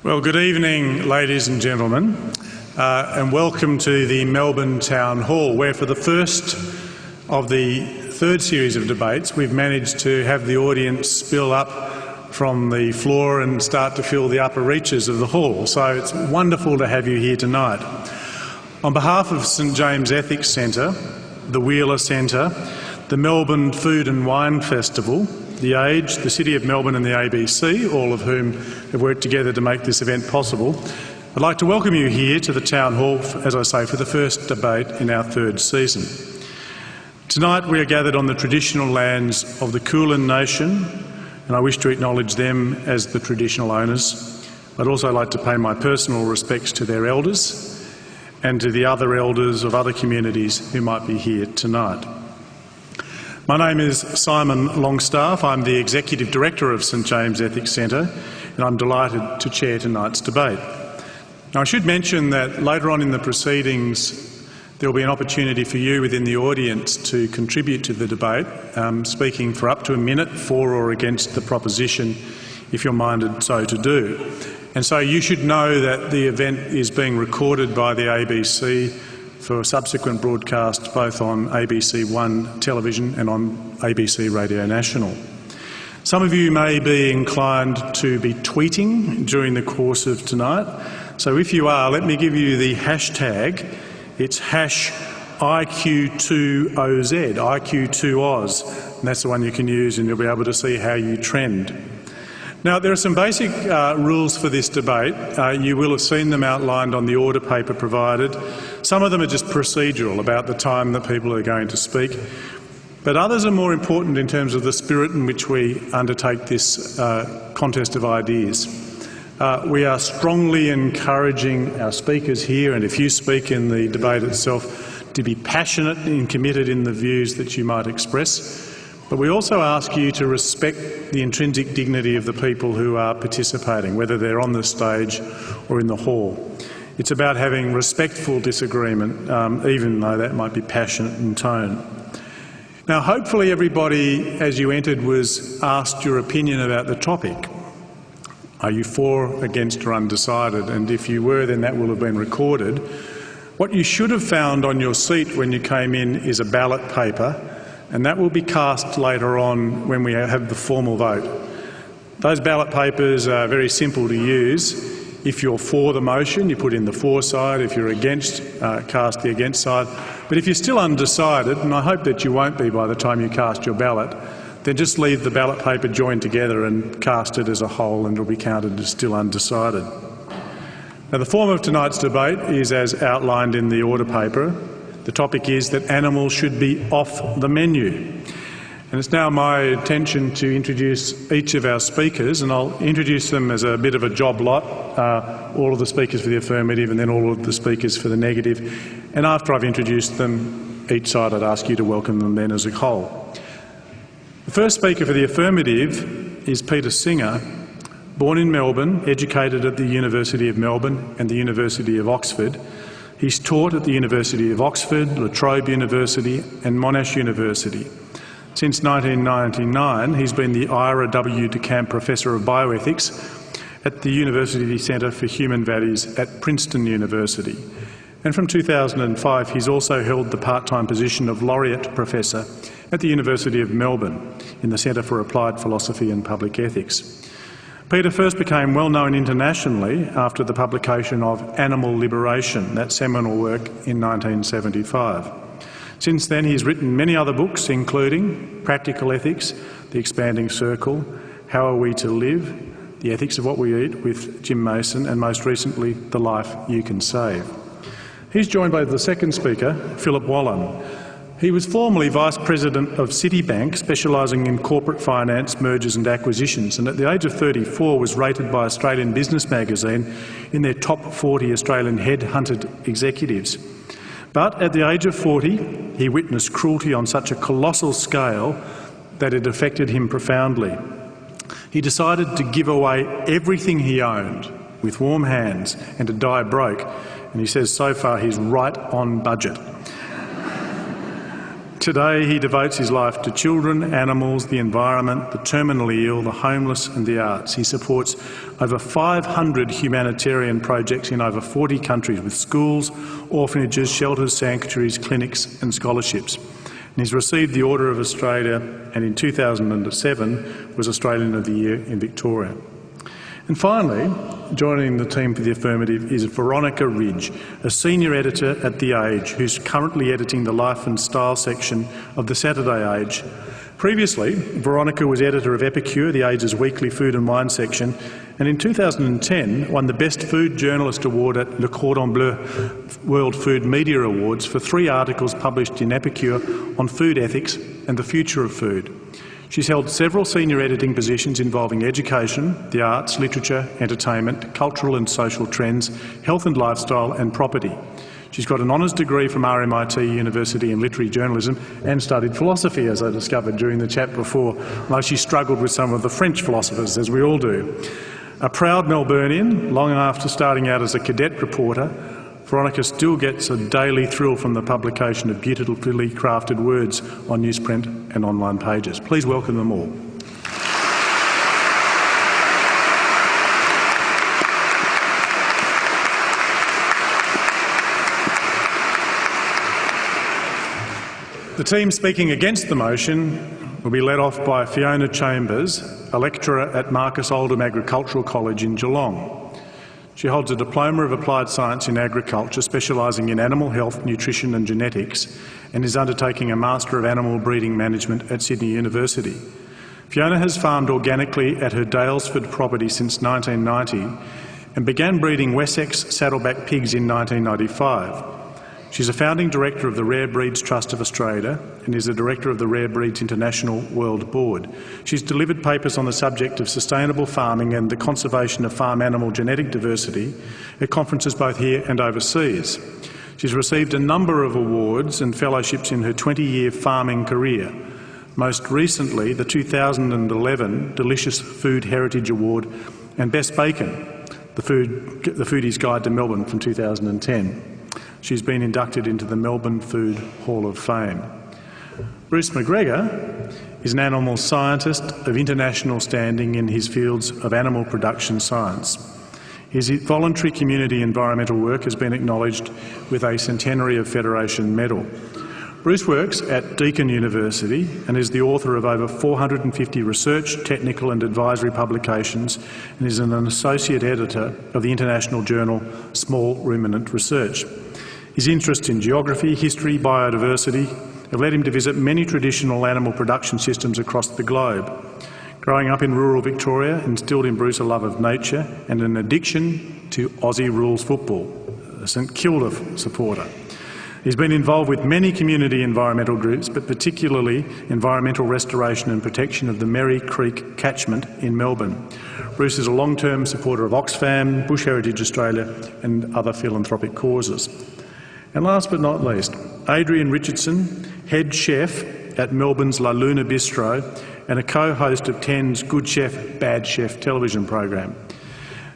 Well, good evening, ladies and gentlemen, and welcome to the Melbourne Town Hall, where for the first of the third series of debates, we've managed to have the audience spill up from the floor and start to fill the upper reaches of the hall. So it's wonderful to have you here tonight. On behalf of St James Ethics Centre, the Wheeler Centre, the Melbourne Food and Wine Festival, The Age, the City of Melbourne and the ABC, all of whom have worked together to make this event possible, I'd like to welcome you here to the Town Hall, as I say, for the first debate in our third season. Tonight we are gathered on the traditional lands of the Kulin Nation, and I wish to acknowledge them as the traditional owners. I'd also like to pay my personal respects to their elders and to the other elders of other communities who might be here tonight. My name is Simon Longstaff. I'm the Executive Director of St James Ethics Centre, and I'm delighted to chair tonight's debate. Now, I should mention that later on in the proceedings there will be an opportunity for you within the audience to contribute to the debate, speaking for up to a minute for or against the proposition if you're minded so to do. And so you should know that the event is being recorded by the ABC for subsequent broadcast both on ABC One television and on ABC Radio National. Some of you may be inclined to be tweeting during the course of tonight, so if you are, let me give you the hashtag. It's #IQ2OZ, IQ2Oz, and that's the one you can use and you'll be able to see how you trend. Now, there are some basic rules for this debate. You will have seen them outlined on the order paper provided. Some of them are just procedural about the time that people are going to speak, but others are more important in terms of the spirit in which we undertake this contest of ideas. We are strongly encouraging our speakers here, and if you speak in the debate itself, to be passionate and committed in the views that you might express. But we also ask you to respect the intrinsic dignity of the people who are participating, whether they're on the stage or in the hall. It's about having respectful disagreement, even though that might be passionate in tone. Now, hopefully everybody, as you entered, was asked your opinion about the topic. Are you for, against or undecided? And if you were, then that will have been recorded. What you should have found on your seat when you came in is a ballot paper, and that will be cast later on when we have the formal vote. Those ballot papers are very simple to use. If you're for the motion, you put in the for side. If you're against, cast the against side. But if you're still undecided, and I hope that you won't be by the time you cast your ballot, then just leave the ballot paper joined together and cast it as a whole, and it'll be counted as still undecided. Now, the form of tonight's debate is as outlined in the order paper. The topic is that animals should be off the menu. And it's now my intention to introduce each of our speakers, and I'll introduce them as a bit of a job lot, all of the speakers for the affirmative and then all of the speakers for the negative. And after I've introduced them, each side, I'd ask you to welcome them then as a whole. The first speaker for the affirmative is Peter Singer, born in Melbourne, educated at the University of Melbourne and the University of Oxford. He's taught at the University of Oxford, La Trobe University and Monash University. Since 1999, he's been the Ira W. DeCamp Professor of Bioethics at the University Centre for Human Values at Princeton University. And from 2005, he's also held the part-time position of Laureate Professor at the University of Melbourne in the Centre for Applied Philosophy and Public Ethics. Peter first became well known internationally after the publication of Animal Liberation, that seminal work in 1975. Since then he's written many other books, including Practical Ethics, The Expanding Circle, How Are We to Live, The Ethics of What We Eat with Jim Mason, and most recently, The Life You Can Save. He's joined by the second speaker, Philip Wollen. He was formerly Vice President of Citibank, specialising in corporate finance, mergers and acquisitions, and at the age of 34 was rated by Australian Business Magazine in their top 40 Australian headhunted executives. But at the age of 40, he witnessed cruelty on such a colossal scale that it affected him profoundly. He decided to give away everything he owned with warm hands and to die broke, and he says so far he's right on budget. Today he devotes his life to children, animals, the environment, the terminally ill, the homeless and the arts. He supports over 500 humanitarian projects in over 40 countries with schools, orphanages, shelters, sanctuaries, clinics and scholarships. And he's received the Order of Australia and in 2007 was Australian of the Year in Victoria. And finally, joining the team for the affirmative is Veronica Ridge, a senior editor at The Age, who's currently editing the Life and Style section of the Saturday Age. Previously, Veronica was editor of Epicure, The Age's weekly food and wine section, and in 2010 won the Best Food Journalist Award at Le Cordon Bleu World Food Media Awards for 3 articles published in Epicure on food ethics and the future of food. She's held several senior editing positions involving education, the arts, literature, entertainment, cultural and social trends, health and lifestyle and property. She's got an honours degree from RMIT University in literary journalism and studied philosophy, as I discovered during the chat before, though she struggled with some of the French philosophers, as we all do. A proud Melburnian, long after starting out as a cadet reporter, Veronica still gets a daily thrill from the publication of beautifully crafted words on newsprint and online pages. Please welcome them all. The team speaking against the motion will be led off by Fiona Chambers, a lecturer at Marcus Oldham Agricultural College in Geelong. She holds a Diploma of Applied Science in Agriculture, specialising in animal health, nutrition and genetics, and is undertaking a Master of Animal Breeding Management at Sydney University. Fiona has farmed organically at her Dalesford property since 1990 and began breeding Wessex saddleback pigs in 1995. She's a founding director of the Rare Breeds Trust of Australia and is a director of the Rare Breeds International World Board. She's delivered papers on the subject of sustainable farming and the conservation of farm animal genetic diversity at conferences both here and overseas. She's received a number of awards and fellowships in her 20-year farming career, most recently the 2011 Delicious Food Heritage Award and Best Bacon, the Foodie's Guide to Melbourne from 2010. She's been inducted into the Melbourne Food Hall of Fame. Bruce McGregor is an animal scientist of international standing in his fields of animal production science. His voluntary community environmental work has been acknowledged with a Centenary of Federation medal. Bruce works at Deakin University and is the author of over 450 research, technical and advisory publications and is an associate editor of the international journal Small Ruminant Research. His interests in geography, history, biodiversity have led him to visit many traditional animal production systems across the globe. Growing up in rural Victoria instilled in Bruce a love of nature and an addiction to Aussie rules football, a St Kilda supporter. He's been involved with many community environmental groups, but particularly environmental restoration and protection of the Merry Creek catchment in Melbourne. Bruce is a long-term supporter of Oxfam, Bush Heritage Australia and other philanthropic causes. And last but not least, Adrian Richardson, head chef at Melbourne's La Luna Bistro and a co-host of 10's Good Chef, Bad Chef television program.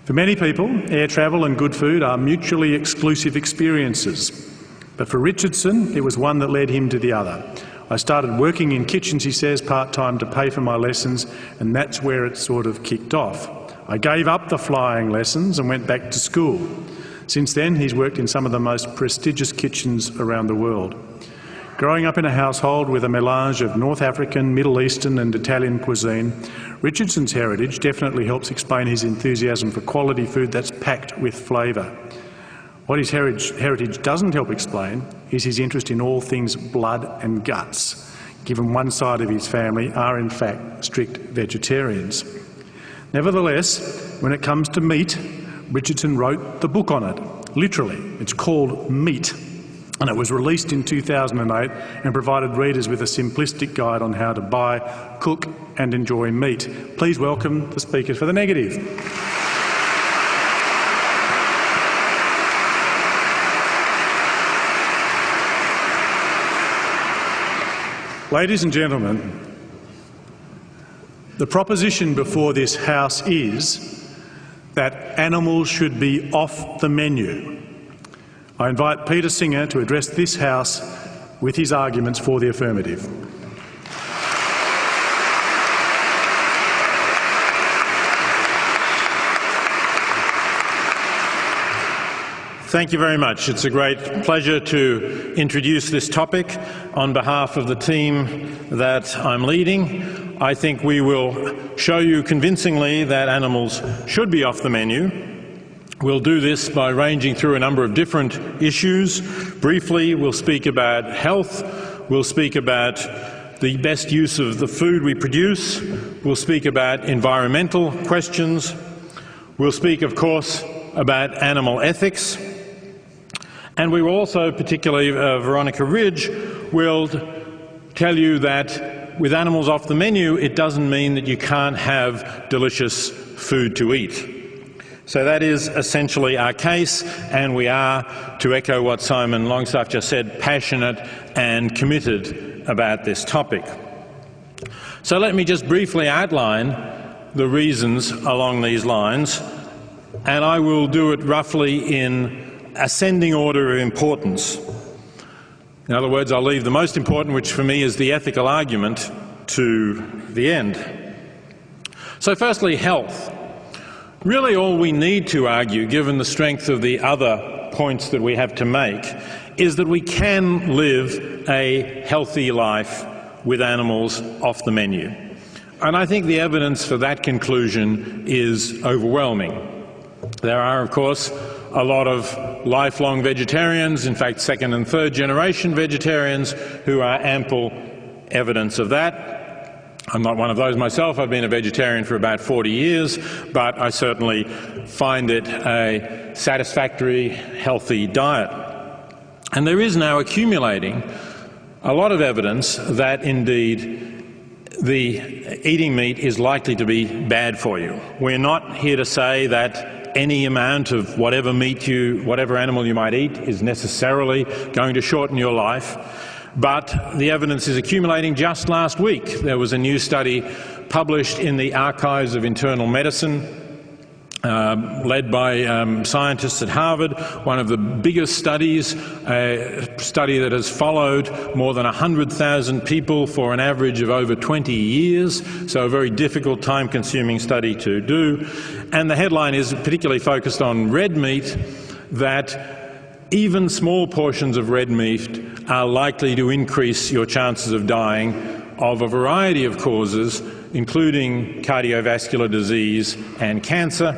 For many people, air travel and good food are mutually exclusive experiences. But for Richardson, it was one that led him to the other. I started working in kitchens, he says, part-time to pay for my lessons, and that's where it sort of kicked off. I gave up the flying lessons and went back to school. Since then, he's worked in some of the most prestigious kitchens around the world. Growing up in a household with a melange of North African, Middle Eastern and Italian cuisine, Richardson's heritage definitely helps explain his enthusiasm for quality food that's packed with flavour. What his heritage doesn't help explain is his interest in all things blood and guts, given one side of his family are in fact strict vegetarians. Nevertheless, when it comes to meat, Richardson wrote the book on it, literally. It's called Meat, and it was released in 2008 and provided readers with a simplistic guide on how to buy, cook and enjoy meat. Please welcome the speakers for the negative. Ladies and gentlemen, the proposition before this House is that animals should be off the menu. I invite Peter Singer to address this House with his arguments for the affirmative. Thank you very much. It's a great pleasure to introduce this topic on behalf of the team that I'm leading. I think we will show you convincingly that animals should be off the menu. We'll do this by ranging through a number of different issues. Briefly, we'll speak about health. We'll speak about the best use of the food we produce. We'll speak about environmental questions. We'll speak, of course, about animal ethics. And we will also, particularly Veronica Ridge, will tell you that with animals off the menu, it doesn't mean that you can't have delicious food to eat. So that is essentially our case, and we are, to echo what Simon Longstaff just said, passionate and committed about this topic. So let me just briefly outline the reasons along these lines, and I will do it roughly in ascending order of importance. In other words, I'll leave the most important, which for me is the ethical argument, to the end. So firstly, health. Really all we need to argue, given the strength of the other points that we have to make, is that we can live a healthy life with animals off the menu. And I think the evidence for that conclusion is overwhelming. There are, of course, a lot of lifelong vegetarians, in fact second and third generation vegetarians, who are ample evidence of that. I'm not one of those myself. I've been a vegetarian for about 40 years, but I certainly find it a satisfactory, healthy diet. And there is now accumulating a lot of evidence that indeed the eating meat is likely to be bad for you. We're not here to say that any amount of whatever animal you might eat is necessarily going to shorten your life, but the evidence is accumulating. Just last week there was a new study published in the Archives of Internal Medicine, led by scientists at Harvard, one of the biggest studies, a study that has followed more than 100,000 people for an average of over 20 years, so a very difficult, time-consuming study to do. And the headline is particularly focused on red meat, that even small portions of red meat are likely to increase your chances of dying of a variety of causes, including cardiovascular disease and cancer.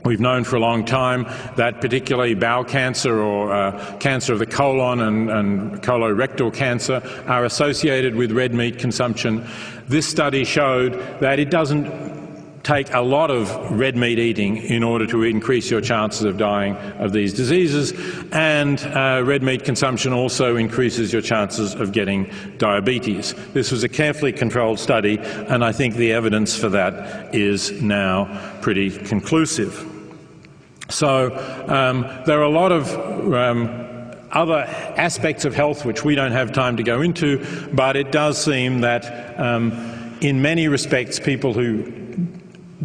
We've known for a long time that particularly bowel cancer or cancer of the colon and colorectal cancer are associated with red meat consumption. This study showed that it doesn't take a lot of red meat eating in order to increase your chances of dying of these diseases, and red meat consumption also increases your chances of getting diabetes. This was a carefully controlled study, and I think the evidence for that is now pretty conclusive. So there are a lot of other aspects of health which we don't have time to go into, but it does seem that in many respects people who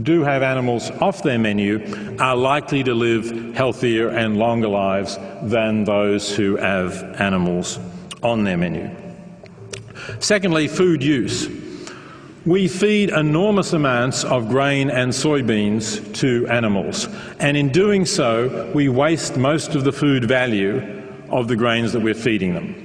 do have animals off their menu are likely to live healthier and longer lives than those who have animals on their menu. Secondly, food use. We feed enormous amounts of grain and soybeans to animals, and in doing so we waste most of the food value of the grains that we're feeding them.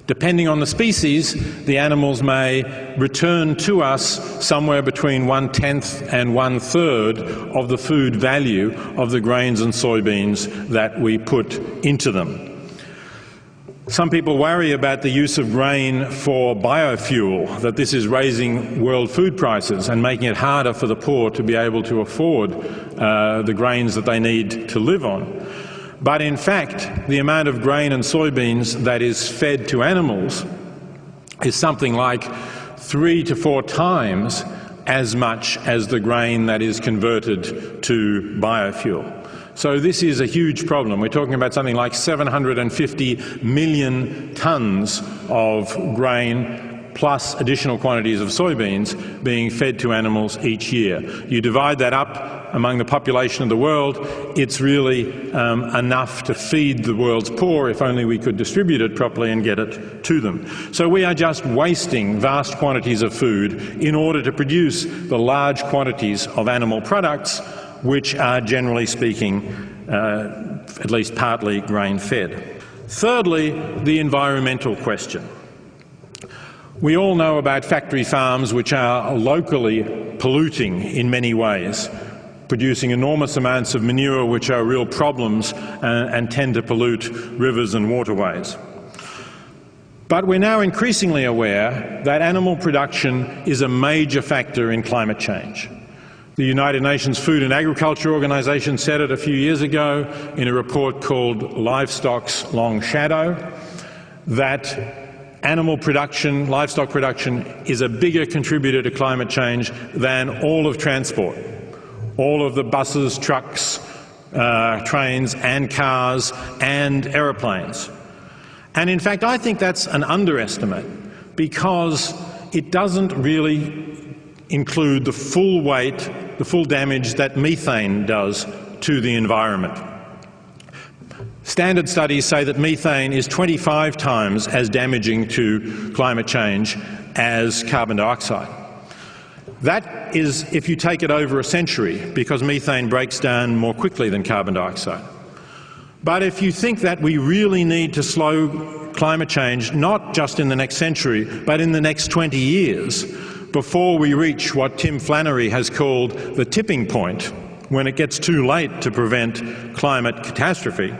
Depending on the species, the animals may return to us somewhere between 1/10 and 1/3 of the food value of the grains and soybeans that we put into them. Some people worry about the use of grain for biofuel, that this is raising world food prices and making it harder for the poor to be able to afford the grains that they need to live on. But in fact, the amount of grain and soybeans that is fed to animals is something like 3 to 4 times as much as the grain that is converted to biofuel. So this is a huge problem. We're talking about something like 750 million tonnes of grain plus additional quantities of soybeans being fed to animals each year. You divide that up among the population of the world, it's really enough to feed the world's poor if only we could distribute it properly and get it to them. So we are just wasting vast quantities of food in order to produce the large quantities of animal products which are, generally speaking, at least partly grain-fed. Thirdly, the environmental question. We all know about factory farms which are locally polluting in many ways, producing enormous amounts of manure which are real problems and tend to pollute rivers and waterways. But we're now increasingly aware that animal production is a major factor in climate change. The United Nations Food and Agriculture Organization said it a few years ago in a report called Livestock's Long Shadow, that animal production, livestock production, is a bigger contributor to climate change than all of transport. All of the buses, trucks, trains and cars and aeroplanes. And in fact, I think that's an underestimate because it doesn't really include the full weight, the full damage that methane does to the environment. Standard studies say that methane is 25 times as damaging to climate change as carbon dioxide. That is if you take it over a century, because methane breaks down more quickly than carbon dioxide. But if you think that we really need to slow climate change, not just in the next century, but in the next 20 years, before we reach what Tim Flannery has called the tipping point, when it gets too late to prevent climate catastrophe,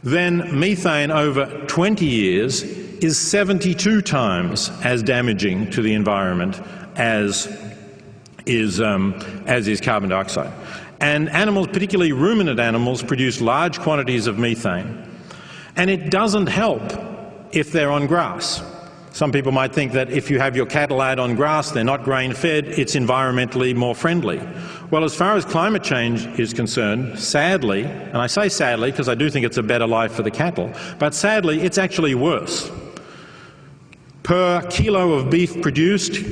then methane over 20 years is 72 times as damaging to the environment as is carbon dioxide. And animals, particularly ruminant animals, produce large quantities of methane. And it doesn't help if they're on grass. Some people might think that if you have your cattle out on grass, they're not grain-fed, it's environmentally more friendly. Well, as far as climate change is concerned, sadly, and I say sadly because I do think it's a better life for the cattle, but sadly it's actually worse. Per kilo of beef produced,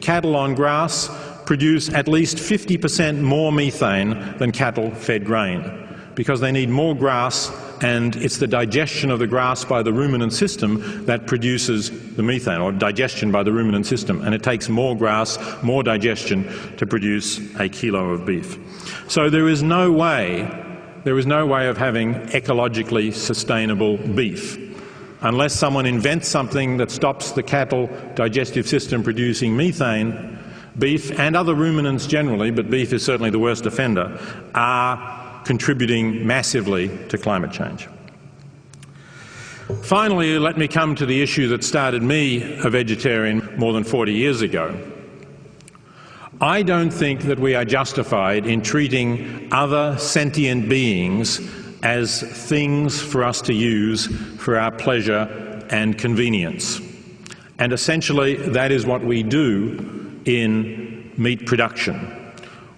cattle on grass produce at least 50% more methane than cattle fed grain, because they need more grass, and it's the digestion of the grass by the ruminant system that produces the methane, or digestion by the ruminant system, and it takes more grass, more digestion to produce a kilo of beef. So there is no way of having ecologically sustainable beef unless someone invents something that stops the cattle digestive system producing methane. Beef and other ruminants generally, but beef is certainly the worst offender, are contributing massively to climate change. Finally, let me come to the issue that started me a vegetarian more than 40 years ago. I don't think that we are justified in treating other sentient beings as things for us to use for our pleasure and convenience. And essentially that is what we do in meat production.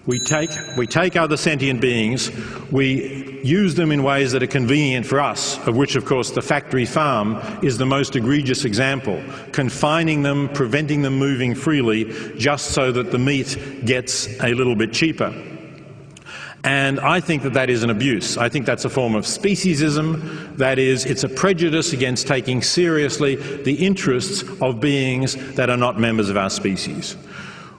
We take other sentient beings, we use them in ways that are convenient for us, of which of course the factory farm is the most egregious example, confining them, preventing them moving freely just so that the meat gets a little bit cheaper. And I think that that is an abuse. I think that's a form of speciesism. That is, it's a prejudice against taking seriously the interests of beings that are not members of our species.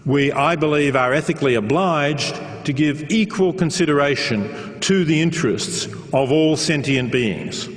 We, I believe, are ethically obliged to give equal consideration to the interests of all sentient beings.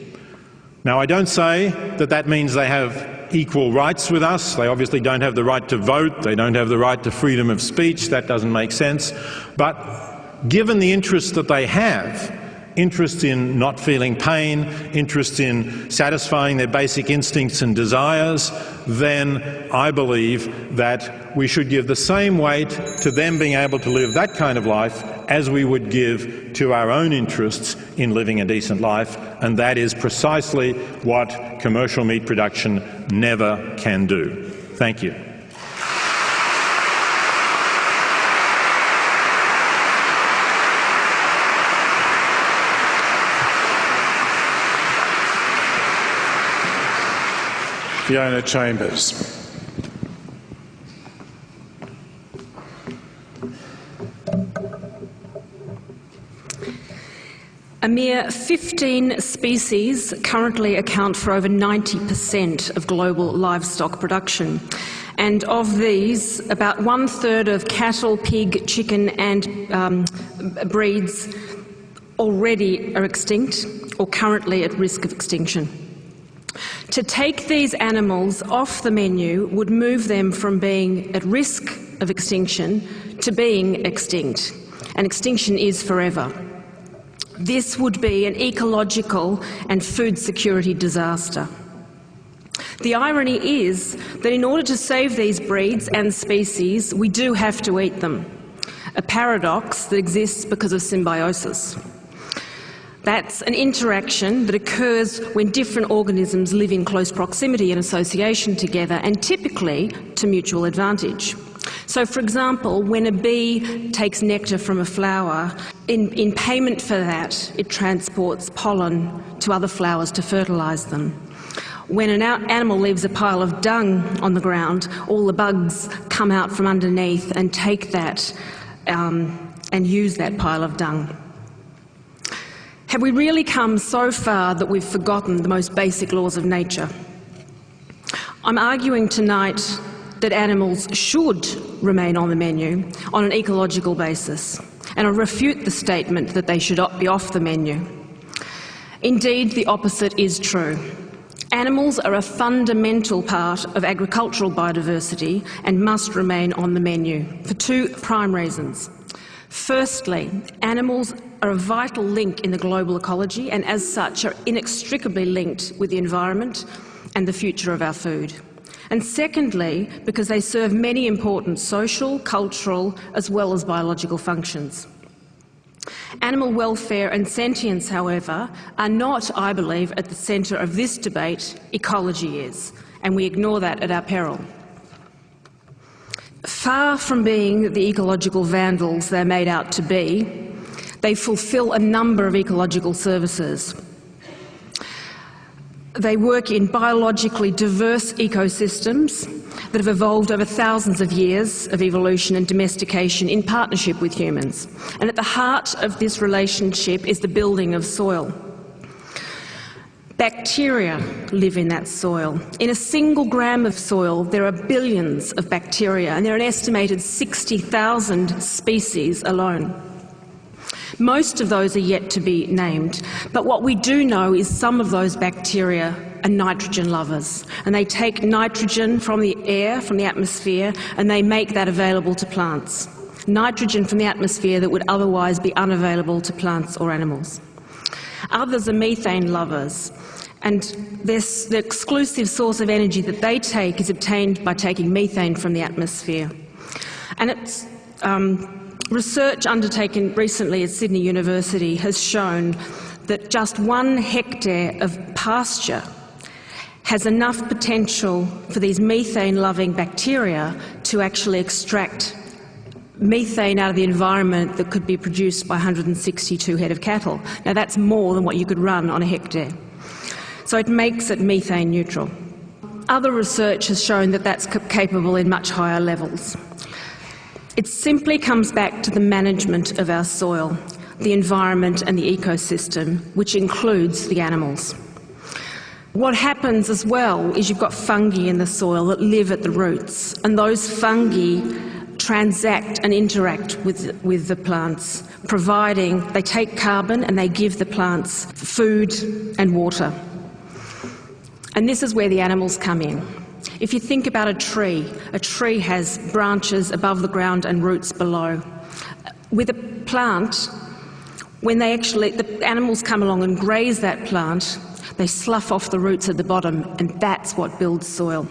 Now, I don't say that that means they have equal rights with us. They obviously don't have the right to vote. They don't have the right to freedom of speech. That doesn't make sense. But given the interests that they have, interests in not feeling pain, interests in satisfying their basic instincts and desires, then I believe that we should give the same weight to them being able to live that kind of life as we would give to our own interests in living a decent life, and that is precisely what commercial meat production never can do. Thank you. Fiona Chambers. A mere 15 species currently account for over 90% of global livestock production. And of these, about 1/3 of cattle, pig, chicken and breeds already are extinct or currently at risk of extinction. To take these animals off the menu would move them from being at risk of extinction to being extinct. And extinction is forever. This would be an ecological and food security disaster. The irony is that in order to save these breeds and species, we do have to eat them, a paradox that exists because of symbiosis. That's an interaction that occurs when different organisms live in close proximity and association together, and typically to mutual advantage. So, for example, when a bee takes nectar from a flower, in payment for that, it transports pollen to other flowers to fertilise them. When an animal leaves a pile of dung on the ground, all the bugs come out from underneath and take that and use that pile of dung. Have we really come so far that we've forgotten the most basic laws of nature? I'm arguing tonight that animals should remain on the menu on an ecological basis, and I refute the statement that they should be off the menu. Indeed, the opposite is true. Animals are a fundamental part of agricultural biodiversity and must remain on the menu for two prime reasons. Firstly, animals are a vital link in the global ecology and as such are inextricably linked with the environment and the future of our food. And secondly, because they serve many important social, cultural, as well as biological functions. Animal welfare and sentience, however, are not, I believe, at the centre of this debate. Ecology is, and we ignore that at our peril. Far from being the ecological vandals they're made out to be, they fulfil a number of ecological services. They work in biologically diverse ecosystems that have evolved over thousands of years of evolution and domestication in partnership with humans. And at the heart of this relationship is the building of soil. Bacteria live in that soil. In a single gram of soil, there are billions of bacteria, and there are an estimated 60,000 species alone. Most of those are yet to be named, but what we do know is some of those bacteria are nitrogen lovers, and they take nitrogen from the air, from the atmosphere, and they make that available to plants. Nitrogen from the atmosphere that would otherwise be unavailable to plants or animals. Others are methane lovers, and the exclusive source of energy that they take is obtained by taking methane from the atmosphere. And it's research undertaken recently at Sydney University has shown that just 1 hectare of pasture has enough potential for these methane-loving bacteria to actually extract methane out of the environment that could be produced by 162 head of cattle. Now that's more than what you could run on a hectare. So it makes it methane neutral. Other research has shown that that's capable in much higher levels. It simply comes back to the management of our soil, the environment and the ecosystem, which includes the animals. What happens as well is you've got fungi in the soil that live at the roots, and those fungi transact and interact with the plants, providing they take carbon and they give the plants food and water. And this is where the animals come in. If you think about a tree has branches above the ground and roots below. With a plant, when the animals come along and graze that plant, they slough off the roots at the bottom, and that's what builds soil.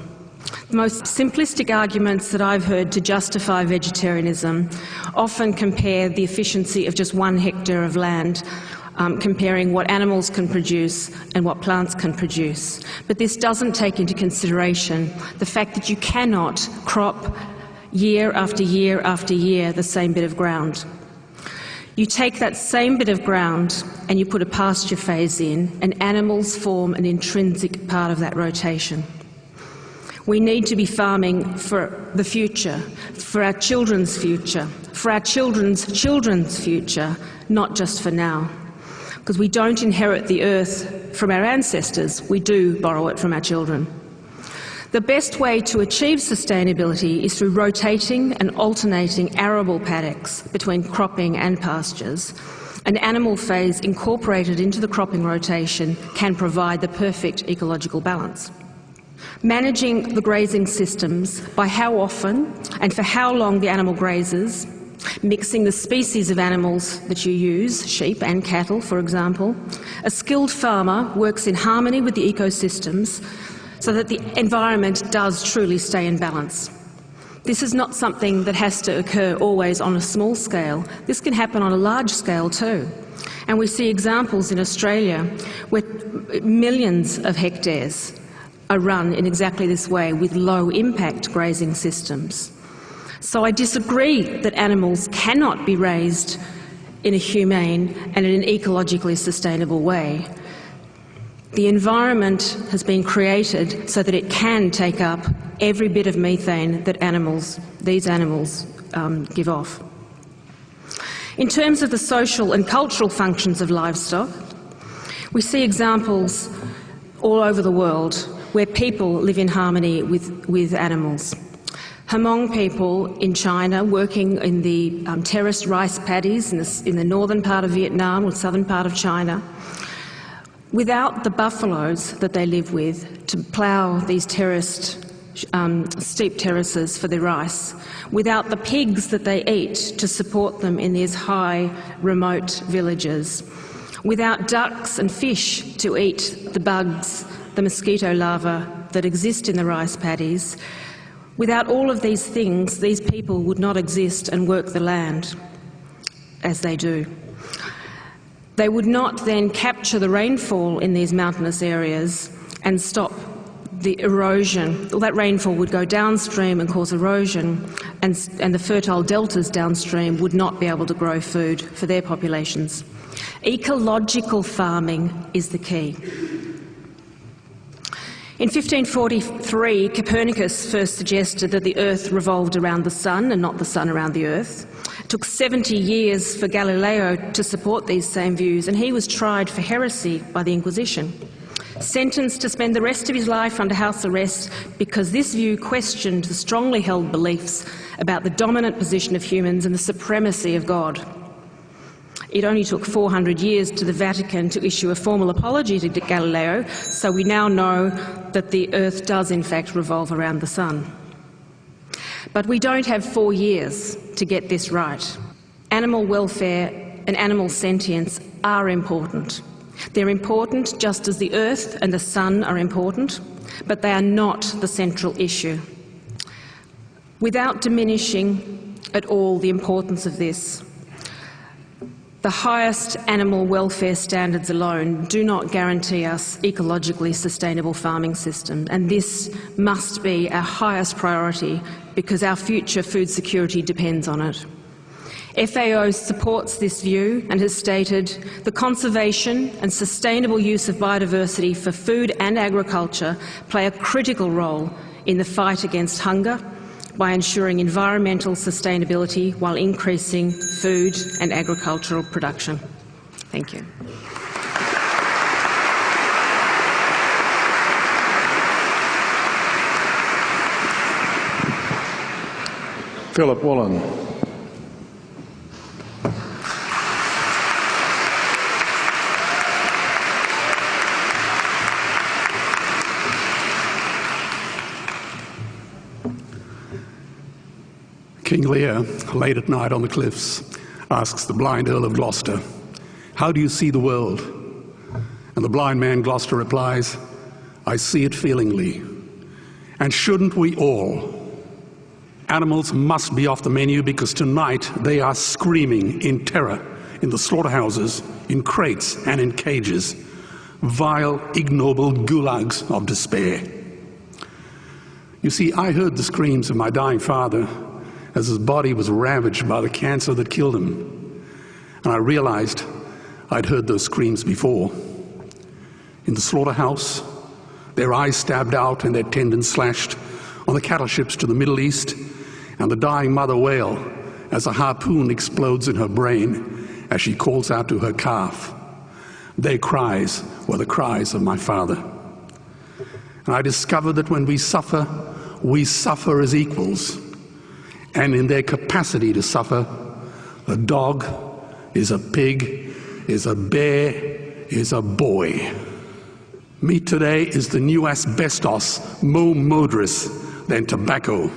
The most simplistic arguments that I've heard to justify vegetarianism often compare the efficiency of just 1 hectare of land, comparing what animals can produce and what plants can produce. But this doesn't take into consideration the fact that you cannot crop year after year after year the same bit of ground. You take that same bit of ground and you put a pasture phase in, and animals form an intrinsic part of that rotation. We need to be farming for the future, for our children's future, for our children's children's future, not just for now. because we don't inherit the earth from our ancestors, we do borrow it from our children. The best way to achieve sustainability is through rotating and alternating arable paddocks between cropping and pastures. An animal phase incorporated into the cropping rotation can provide the perfect ecological balance. Managing the grazing systems by how often and for how long the animal grazes, mixing the species of animals that you use, sheep and cattle for example. A skilled farmer works in harmony with the ecosystems so that the environment does truly stay in balance. This is not something that has to occur always on a small scale. This can happen on a large scale too. And we see examples in Australia where millions of hectares are run in exactly this way with low impact grazing systems. So I disagree that animals cannot be raised in a humane and in an ecologically sustainable way. The environment has been created so that it can take up every bit of methane that these animals give off. In terms of the social and cultural functions of livestock, we see examples all over the world where people live in harmony with animals. Hmong people in China working in the terraced rice paddies in the northern part of Vietnam or southern part of China, without the buffaloes that they live with to plough these terraced steep terraces for their rice, without the pigs that they eat to support them in these high remote villages, without ducks and fish to eat the bugs, the mosquito larvae that exist in the rice paddies. Without all of these things, these people would not exist and work the land as they do. They would not then capture the rainfall in these mountainous areas and stop the erosion. Well, that rainfall would go downstream and cause erosion, and the fertile deltas downstream would not be able to grow food for their populations. Ecological farming is the key. In 1543, Copernicus first suggested that the Earth revolved around the Sun and not the Sun around the Earth. It took 70 years for Galileo to support these same views, and he was tried for heresy by the Inquisition, sentenced to spend the rest of his life under house arrest because this view questioned the strongly held beliefs about the dominant position of humans and the supremacy of God. It only took 400 years to the Vatican to issue a formal apology to Galileo, so we now know that the Earth does in fact revolve around the Sun. But we don't have 4 years to get this right. Animal welfare and animal sentience are important. They're important just as the Earth and the Sun are important, but they are not the central issue. Without diminishing at all the importance of this, the highest animal welfare standards alone do not guarantee us ecologically sustainable farming systems, and this must be our highest priority because our future food security depends on it. FAO supports this view and has stated the conservation and sustainable use of biodiversity for food and agriculture play a critical role in the fight against hunger by ensuring environmental sustainability while increasing food and agricultural production. Thank you. Philip Wollen. King Lear, late at night on the cliffs, asks the blind Earl of Gloucester, "How do you see the world?" And the blind man Gloucester replies, "I see it feelingly. And shouldn't we all? Animals must be off the menu because tonight they are screaming in terror in the slaughterhouses, in crates and in cages, vile, ignoble gulags of despair." You see, I heard the screams of my dying father as his body was ravaged by the cancer that killed him. And I realized I'd heard those screams before. In the slaughterhouse, their eyes stabbed out and their tendons slashed, on the cattle ships to the Middle East, and the dying mother wail as a harpoon explodes in her brain as she calls out to her calf. Their cries were the cries of my father. And I discovered that when we suffer as equals. And in their capacity to suffer, a dog is a pig, is a bear, is a boy. Meat today is the new asbestos, more murderous than tobacco.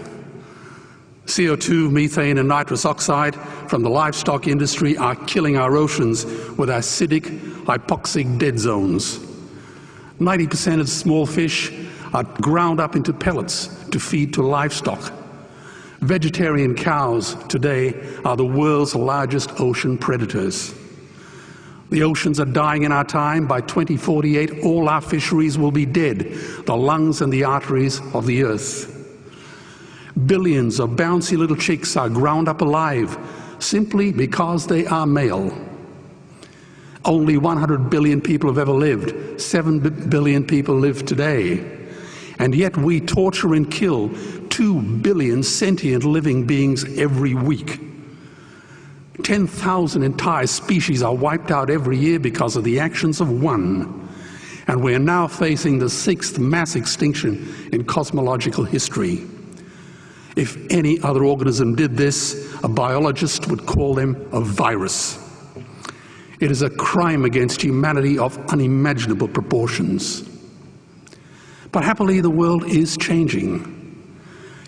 CO2, methane and nitrous oxide from the livestock industry are killing our oceans with acidic, hypoxic dead zones. 90% of small fish are ground up into pellets to feed to livestock. Vegetarian cows today are the world's largest ocean predators. The oceans are dying in our time. By 2048, all our fisheries will be dead, the lungs and the arteries of the earth. Billions of bouncy little chicks are ground up alive simply because they are male. Only 100 billion people have ever lived. 7 billion people live today. And yet we torture and kill 2 billion sentient living beings every week. 10,000 entire species are wiped out every year because of the actions of one. And we are now facing the 6th mass extinction in cosmological history. If any other organism did this, a biologist would call them a virus. It is a crime against humanity of unimaginable proportions. But happily, the world is changing.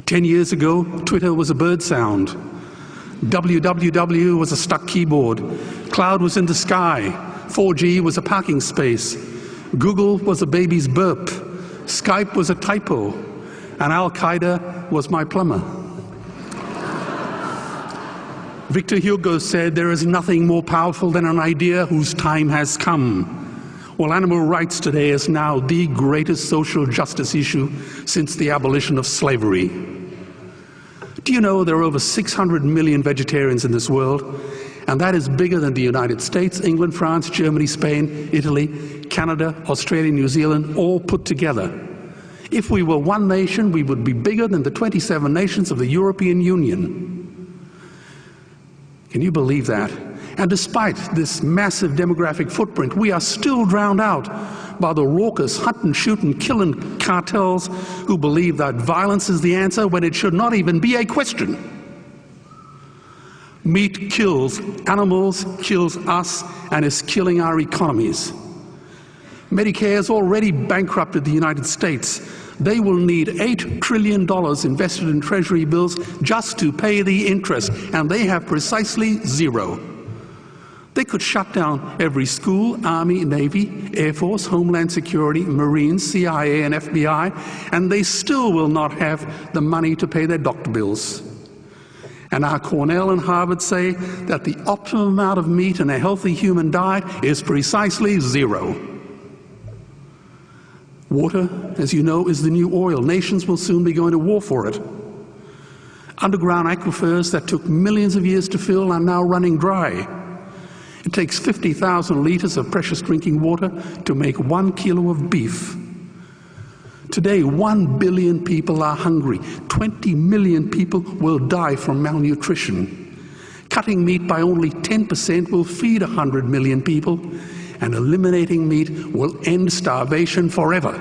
10 years ago, Twitter was a bird sound. www was a stuck keyboard. Cloud was in the sky. 4G was a parking space. Google was a baby's burp. Skype was a typo. And Al-Qaeda was my plumber. Victor Hugo said, "There is nothing more powerful than an idea whose time has come." Well, animal rights today is now the greatest social justice issue since the abolition of slavery. Do you know there are over 600 million vegetarians in this world? And that is bigger than the United States, England, France, Germany, Spain, Italy, Canada, Australia, New Zealand, all put together. If we were one nation, we would be bigger than the 27 nations of the European Union. Can you believe that? And despite this massive demographic footprint, we are still drowned out by the raucous hunt and shoot and killing cartels who believe that violence is the answer when it should not even be a question. Meat kills animals, kills us, and is killing our economies. Medicare has already bankrupted the United States. They will need $8 trillion invested in treasury bills just to pay the interest, and they have precisely zero. They could shut down every school, Army, Navy, Air Force, Homeland Security, Marines, CIA, and FBI, and they still will not have the money to pay their doctor bills. And our Cornell and Harvard say that the optimum amount of meat in a healthy human diet is precisely zero. Water, as you know, is the new oil. Nations will soon be going to war for it. Underground aquifers that took millions of years to fill are now running dry. It takes 50,000 liters of precious drinking water to make 1 kilo of beef. Today, 1 billion people are hungry. 20 million people will die from malnutrition. Cutting meat by only 10% will feed 100 million people, and eliminating meat will end starvation forever.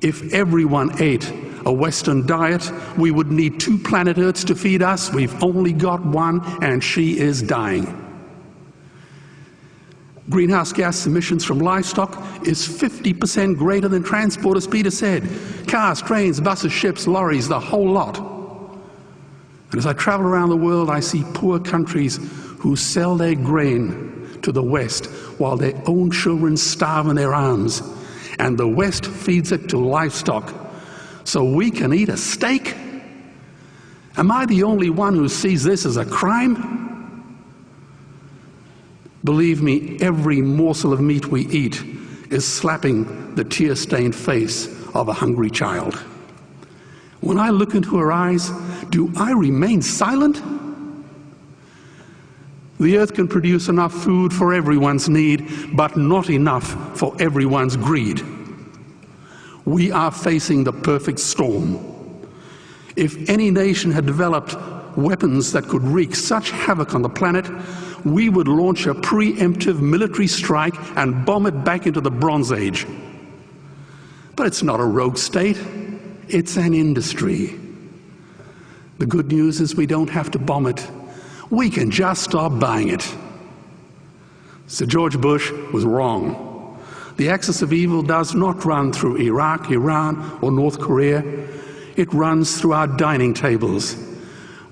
If everyone ate a Western diet, we would need 2 planet Earths to feed us. We've only got one, and she is dying. Greenhouse gas emissions from livestock is 50% greater than transport, as Peter said. Cars, trains, buses, ships, lorries, the whole lot. And as I travel around the world, I see poor countries who sell their grain to the West while their own children starve in their arms. And the West feeds it to livestock so we can eat a steak? Am I the only one who sees this as a crime? Believe me, every morsel of meat we eat is slapping the tear-stained face of a hungry child. When I look into her eyes, do I remain silent? The earth can produce enough food for everyone's need, but not enough for everyone's greed. We are facing the perfect storm. If any nation had developed weapons that could wreak such havoc on the planet, we would launch a preemptive military strike and bomb it back into the Bronze Age. But it's not a rogue state, it's an industry. The good news is we don't have to bomb it. We can just stop buying it. Sir George Bush was wrong. The axis of evil does not run through Iraq, Iran, or North Korea. It runs through our dining tables.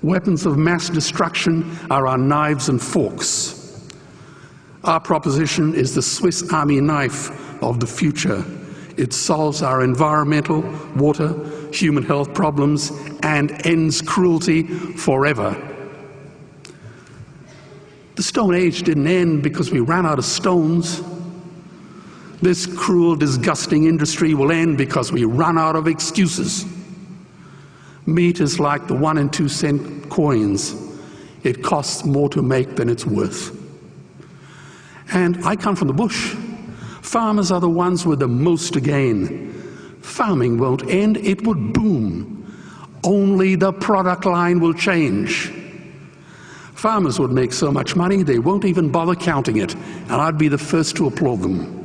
Weapons of mass destruction are our knives and forks. Our proposition is the Swiss Army knife of the future. It solves our environmental, water, human health problems and ends cruelty forever. The Stone Age didn't end because we ran out of stones. This cruel, disgusting industry will end because we run out of excuses. Meat is like the 1 and 2 cent coins. It costs more to make than it's worth. And I come from the bush. Farmers are the ones with the most to gain. Farming won't end, it would boom. Only the product line will change. Farmers would make so much money they won't even bother counting it, and I'd be the first to applaud them.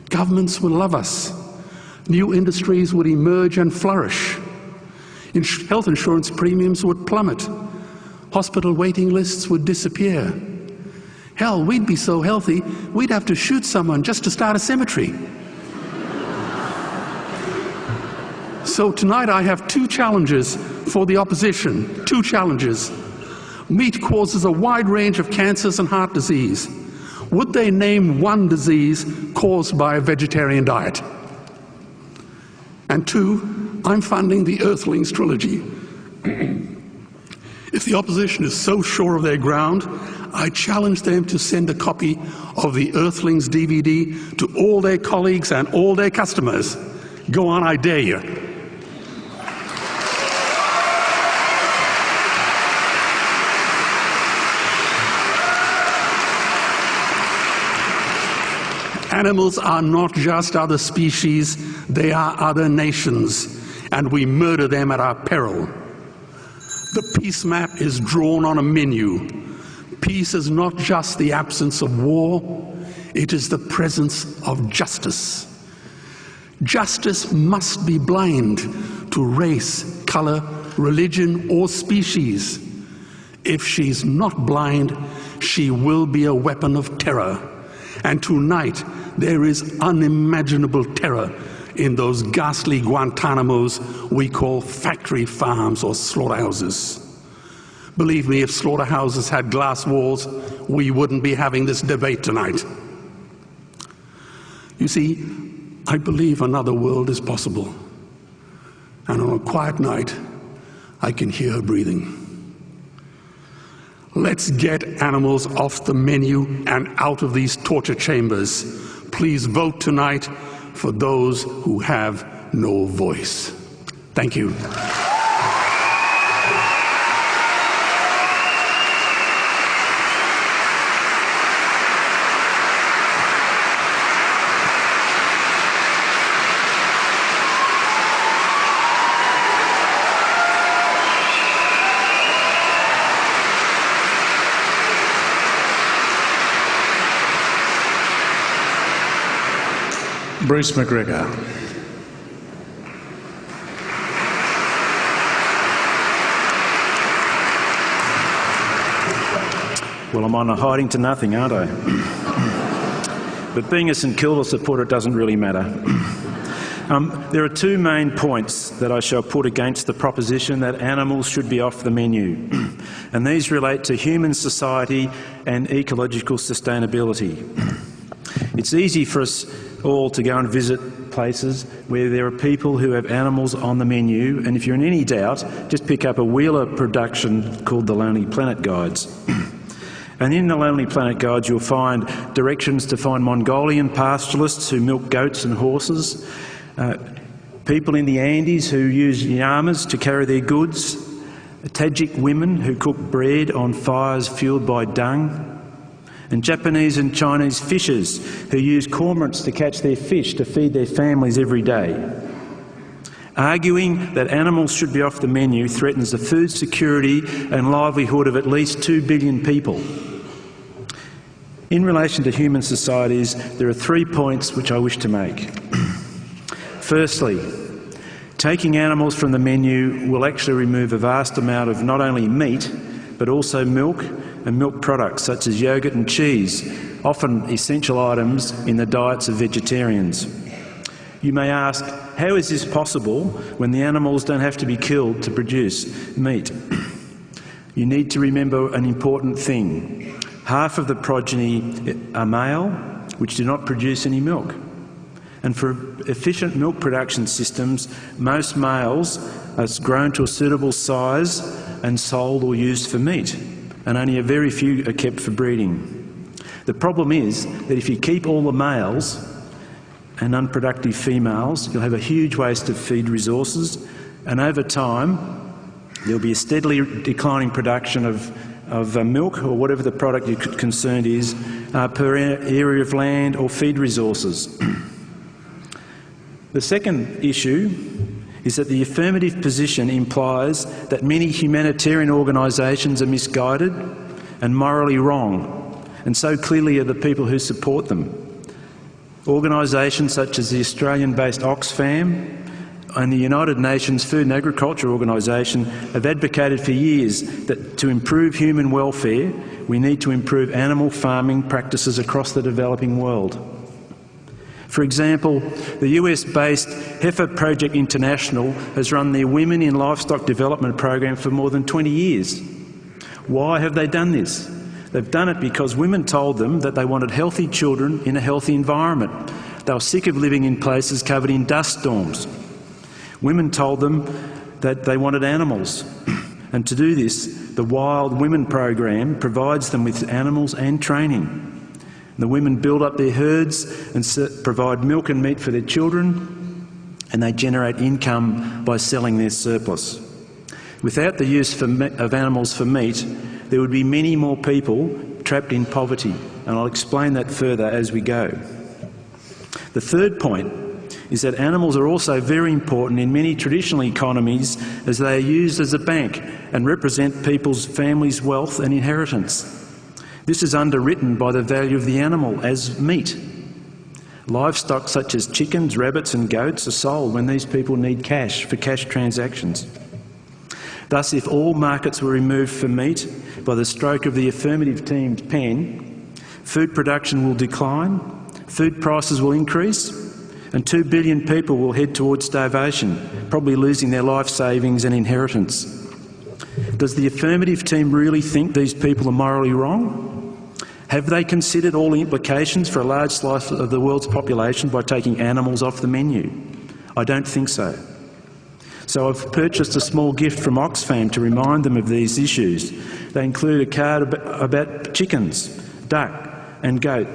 Governments would love us. New industries would emerge and flourish. Health insurance premiums would plummet. Hospital waiting lists would disappear. Hell, we'd be so healthy, we'd have to shoot someone just to start a cemetery. So tonight I have 2 challenges for the opposition. 2 challenges. Meat causes a wide range of cancers and heart disease. Would they name one disease caused by a vegetarian diet? And 2, I'm funding the Earthlings trilogy. If the opposition is so sure of their ground, I challenge them to send a copy of the Earthlings DVD to all their colleagues and all their customers. Go on, I dare you. Animals are not just other species, they are other nations, and we murder them at our peril. The peace map is drawn on a menu. Peace is not just the absence of war, it is the presence of justice. Justice must be blind to race, color, religion, or species. If she's not blind, she will be a weapon of terror. And tonight, there is unimaginable terror in those ghastly Guantanamos we call factory farms or slaughterhouses. Believe me, if slaughterhouses had glass walls, we wouldn't be having this debate tonight. You see, I believe another world is possible. And on a quiet night, I can hear her breathing. Let's get animals off the menu and out of these torture chambers. Please vote tonight for those who have no voice. Thank you. Bruce McGregor. Well, I'm on a hiding to nothing, aren't I? But being a St Kilda supporter doesn't really matter. There are 2 main points that I shall put against the proposition that animals should be off the menu. And these relate to human society and ecological sustainability. It's easy for us all to go and visit places where there are people who have animals on the menu, and if you're in any doubt, just pick up a Wheeler production called the Lonely Planet Guides. And in the Lonely Planet Guides you'll find directions to find Mongolian pastoralists who milk goats and horses, people in the Andes who use llamas to carry their goods, Tajik women who cook bread on fires fuelled by dung, and Japanese and Chinese fishers who use cormorants to catch their fish to feed their families every day. Arguing that animals should be off the menu threatens the food security and livelihood of at least 2 billion people. In relation to human societies, there are 3 points which I wish to make. Firstly, taking animals from the menu will actually remove a vast amount of not only meat, but also milk and milk products such as yogurt and cheese, often essential items in the diets of vegetarians. You may ask, how is this possible when the animals don't have to be killed to produce meat? You need to remember an important thing. Half of the progeny are male, which do not produce any milk. And for efficient milk production systems, most males are grown to a suitable size and sold or used for meat, and only a very few are kept for breeding. The problem is that if you keep all the males and unproductive females, you'll have a huge waste of feed resources, and over time there'll be a steadily declining production of milk or whatever the product you're concerned is per area of land or feed resources. The second issue is that the affirmative position implies that many humanitarian organisations are misguided and morally wrong, and so clearly are the people who support them. Organisations such as the Australian-based Oxfam and the United Nations Food and Agriculture Organisation have advocated for years that to improve human welfare, we need to improve animal farming practices across the developing world. For example, the US-based Heifer Project International has run their Women in Livestock Development program for more than 20 years. Why have they done this? They've done it because women told them that they wanted healthy children in a healthy environment. They were sick of living in places covered in dust storms. Women told them that they wanted animals. And to do this, the Wild Women program provides them with animals and training. The women build up their herds and provide milk and meat for their children, and they generate income by selling their surplus. Without the use of animals for meat, there would be many more people trapped in poverty, and I'll explain that further as we go. The third point is that animals are also very important in many traditional economies as they are used as a bank and represent people's families' wealth and inheritance. This is underwritten by the value of the animal as meat. Livestock such as chickens, rabbits and goats are sold when these people need cash for cash transactions. Thus, if all markets were removed for meat by the stroke of the affirmative team's pen, food production will decline, food prices will increase, and 2 billion people will head towards starvation, probably losing their life savings and inheritance. Does the affirmative team really think these people are morally wrong? Have they considered all the implications for a large slice of the world's population by taking animals off the menu? I don't think so. So I've purchased a small gift from Oxfam to remind them of these issues. They include a card about chickens, duck and goat.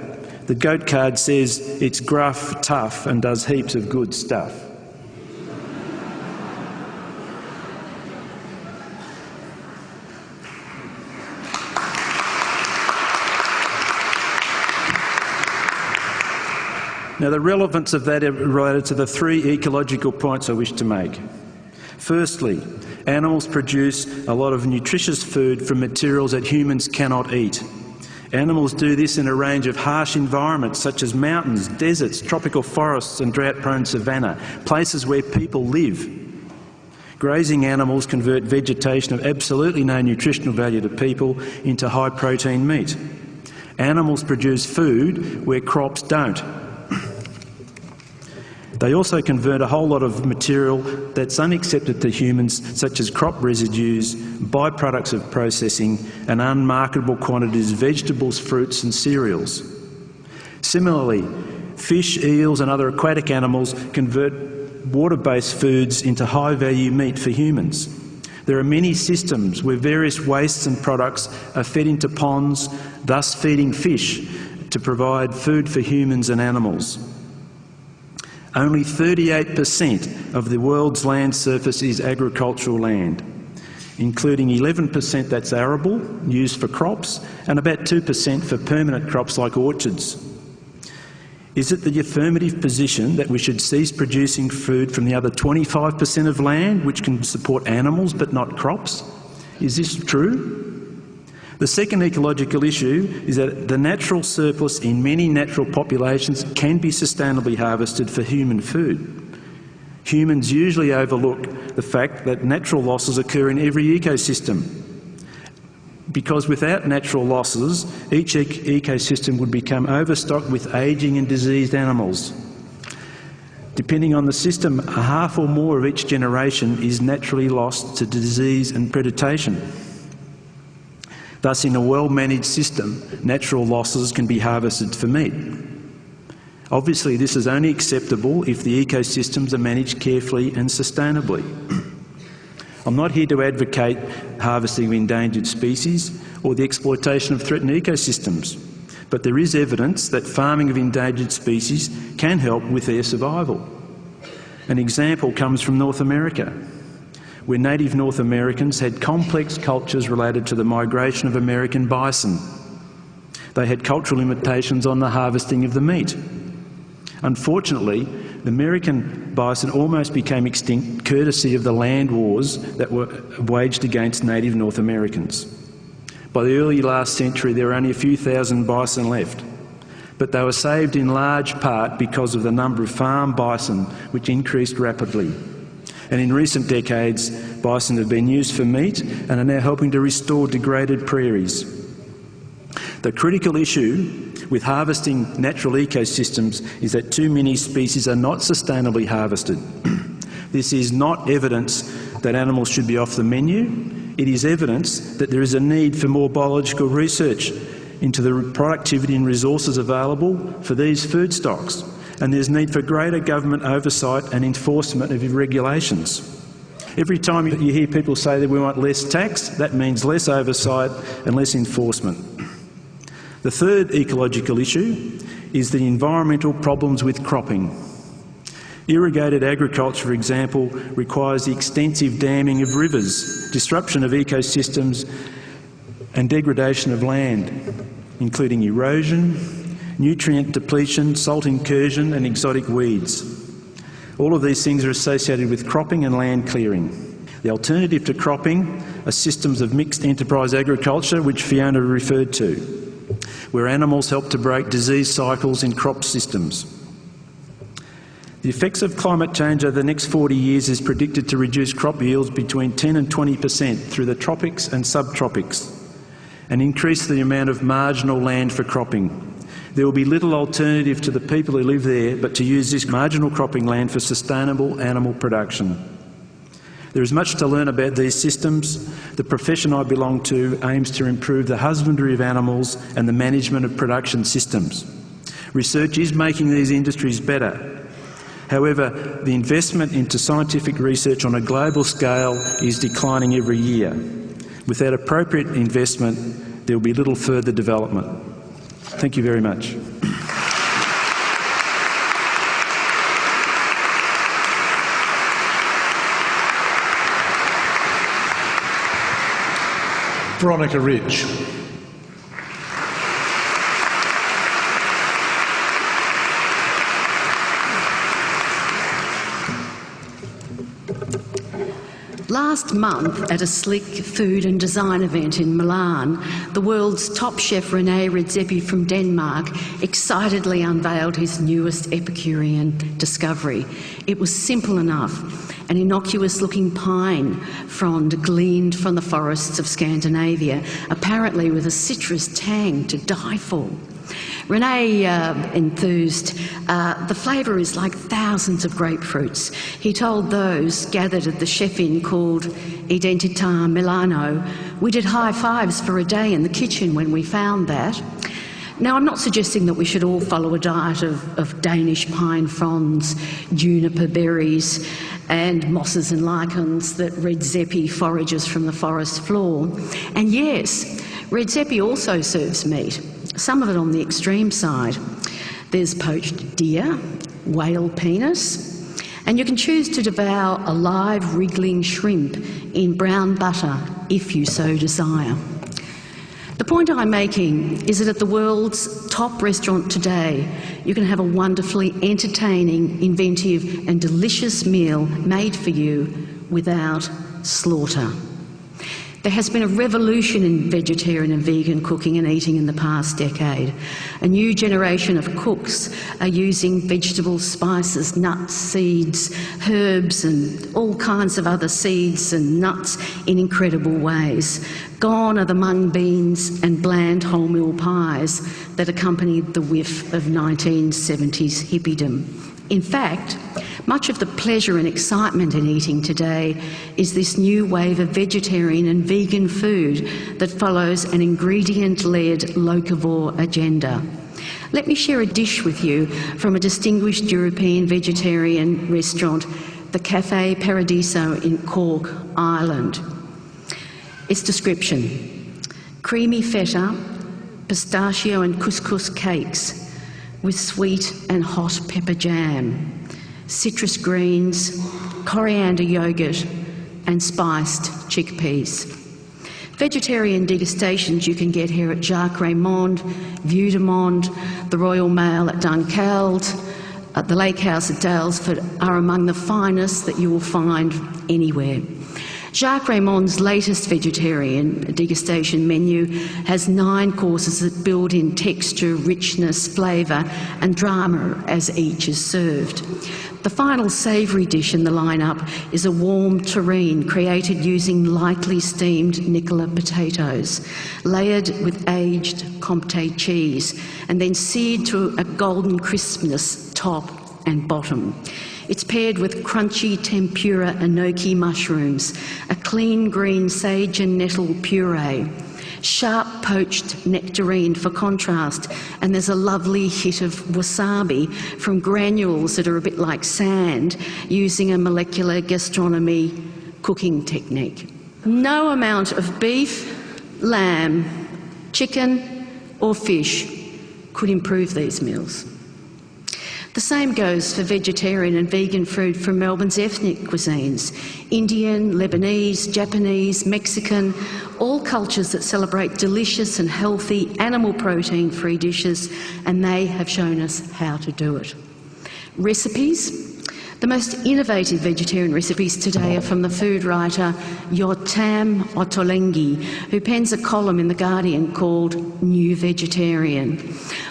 The goat card says it's gruff, tough and does heaps of good stuff. Now, the relevance of that is related to the 3 ecological points I wish to make. Firstly, animals produce a lot of nutritious food from materials that humans cannot eat. Animals do this in a range of harsh environments such as mountains, deserts, tropical forests and drought-prone savanna, places where people live. Grazing animals convert vegetation of absolutely no nutritional value to people into high-protein meat. Animals produce food where crops don't. They also convert a whole lot of material that's unaccepted to humans, such as crop residues, byproducts of processing, and unmarketable quantities of vegetables, fruits and cereals. Similarly, fish, eels and other aquatic animals convert water-based foods into high-value meat for humans. There are many systems where various wastes and products are fed into ponds, thus feeding fish to provide food for humans and animals. Only 38% of the world's land surface is agricultural land, including 11% that's arable, used for crops, and about 2% for permanent crops like orchards. Is it the affirmative position that we should cease producing food from the other 25% of land which can support animals but not crops? Is this true? The second ecological issue is that the natural surplus in many natural populations can be sustainably harvested for human food. Humans usually overlook the fact that natural losses occur in every ecosystem, because without natural losses, each ecosystem would become overstocked with ageing and diseased animals. Depending on the system, a half or more of each generation is naturally lost to disease and predation. Thus, in a well-managed system, natural losses can be harvested for meat. Obviously, this is only acceptable if the ecosystems are managed carefully and sustainably. I'm not here to advocate harvesting of endangered species or the exploitation of threatened ecosystems, but there is evidence that farming of endangered species can help with their survival. An example comes from North America, where native North Americans had complex cultures related to the migration of American bison. They had cultural limitations on the harvesting of the meat. Unfortunately, the American bison almost became extinct courtesy of the land wars that were waged against native North Americans. By the early last century, there were only a few thousand bison left, but they were saved in large part because of the number of farm bison, which increased rapidly. And in recent decades, bison have been used for meat and are now helping to restore degraded prairies. The critical issue with harvesting natural ecosystems is that too many species are not sustainably harvested. This is not evidence that animals should be off the menu. It is evidence that there is a need for more biological research into the productivity and resources available for these food stocks, and there's need for greater government oversight and enforcement of regulations. Every time you hear people say that we want less tax, that means less oversight and less enforcement. The third ecological issue is the environmental problems with cropping. Irrigated agriculture, for example, requires the extensive damming of rivers, disruption of ecosystems and degradation of land, including erosion, nutrient depletion, salt incursion and exotic weeds. All of these things are associated with cropping and land clearing. The alternative to cropping are systems of mixed enterprise agriculture, which Fiona referred to, where animals help to break disease cycles in crop systems. The effects of climate change over the next 40 years is predicted to reduce crop yields between 10 and 20% through the tropics and subtropics, and increase the amount of marginal land for cropping. There will be little alternative to the people who live there but to use this marginal cropping land for sustainable animal production. There is much to learn about these systems. The profession I belong to aims to improve the husbandry of animals and the management of production systems. Research is making these industries better. However, the investment into scientific research on a global scale is declining every year. Without appropriate investment, there will be little further development. Thank you very much. Veronica Ridge. Last month, at a slick food and design event in Milan, the world's top chef René Redzepi from Denmark excitedly unveiled his newest Epicurean discovery. It was simple enough. An innocuous-looking pine frond gleaned from the forests of Scandinavia, apparently with a citrus tang to die for. René enthused, the flavour is like thousands of grapefruits. He told those gathered at the chef-in called Identità Milano, we did high fives for a day in the kitchen when we found that. Now, I'm not suggesting that we should all follow a diet of Danish pine fronds, juniper berries and mosses and lichens that Redzepi forages from the forest floor. And yes, Redzepi also serves meat, some of it on the extreme side. There's poached deer, whale penis, and you can choose to devour a live wriggling shrimp in brown butter if you so desire. The point I'm making is that at the world's top restaurant today, you can have a wonderfully entertaining, inventive and delicious meal made for you without slaughter. There has been a revolution in vegetarian and vegan cooking and eating in the past decade. A new generation of cooks are using vegetables, spices, nuts, seeds, herbs and all kinds of other seeds and nuts in incredible ways. Gone are the mung beans and bland wholemeal pies that accompanied the whiff of 1970s hippiedom. In fact, much of the pleasure and excitement in eating today is this new wave of vegetarian and vegan food that follows an ingredient-led locavore agenda. Let me share a dish with you from a distinguished European vegetarian restaurant, the Café Paradiso in Cork, Ireland. Its description: creamy feta, pistachio and couscous cakes with sweet and hot pepper jam, citrus greens, coriander yogurt and spiced chickpeas. Vegetarian degustations you can get here at Jacques Raymond, Vue de Monde, the Royal Mail at Dunkeld, at the Lake House at Dalesford are among the finest that you will find anywhere. Jacques Raymond's latest vegetarian degustation menu has 9 courses that build in texture, richness, flavour and drama as each is served. The final savoury dish in the lineup is a warm terrine created using lightly steamed Nicola potatoes, layered with aged Comté cheese and then seared to a golden crispness top and bottom. It's paired with crunchy tempura enoki mushrooms, a clean green sage and nettle puree, sharp poached nectarine for contrast, and there's a lovely hit of wasabi from granules that are a bit like sand, using a molecular gastronomy cooking technique. No amount of beef, lamb, chicken or fish could improve these meals. The same goes for vegetarian and vegan food from Melbourne's ethnic cuisines: Indian, Lebanese, Japanese, Mexican, all cultures that celebrate delicious and healthy animal protein-free dishes, and they have shown us how to do it. Recipes. The most innovative vegetarian recipes today are from the food writer Yotam Ottolenghi, who pens a column in The Guardian called New Vegetarian.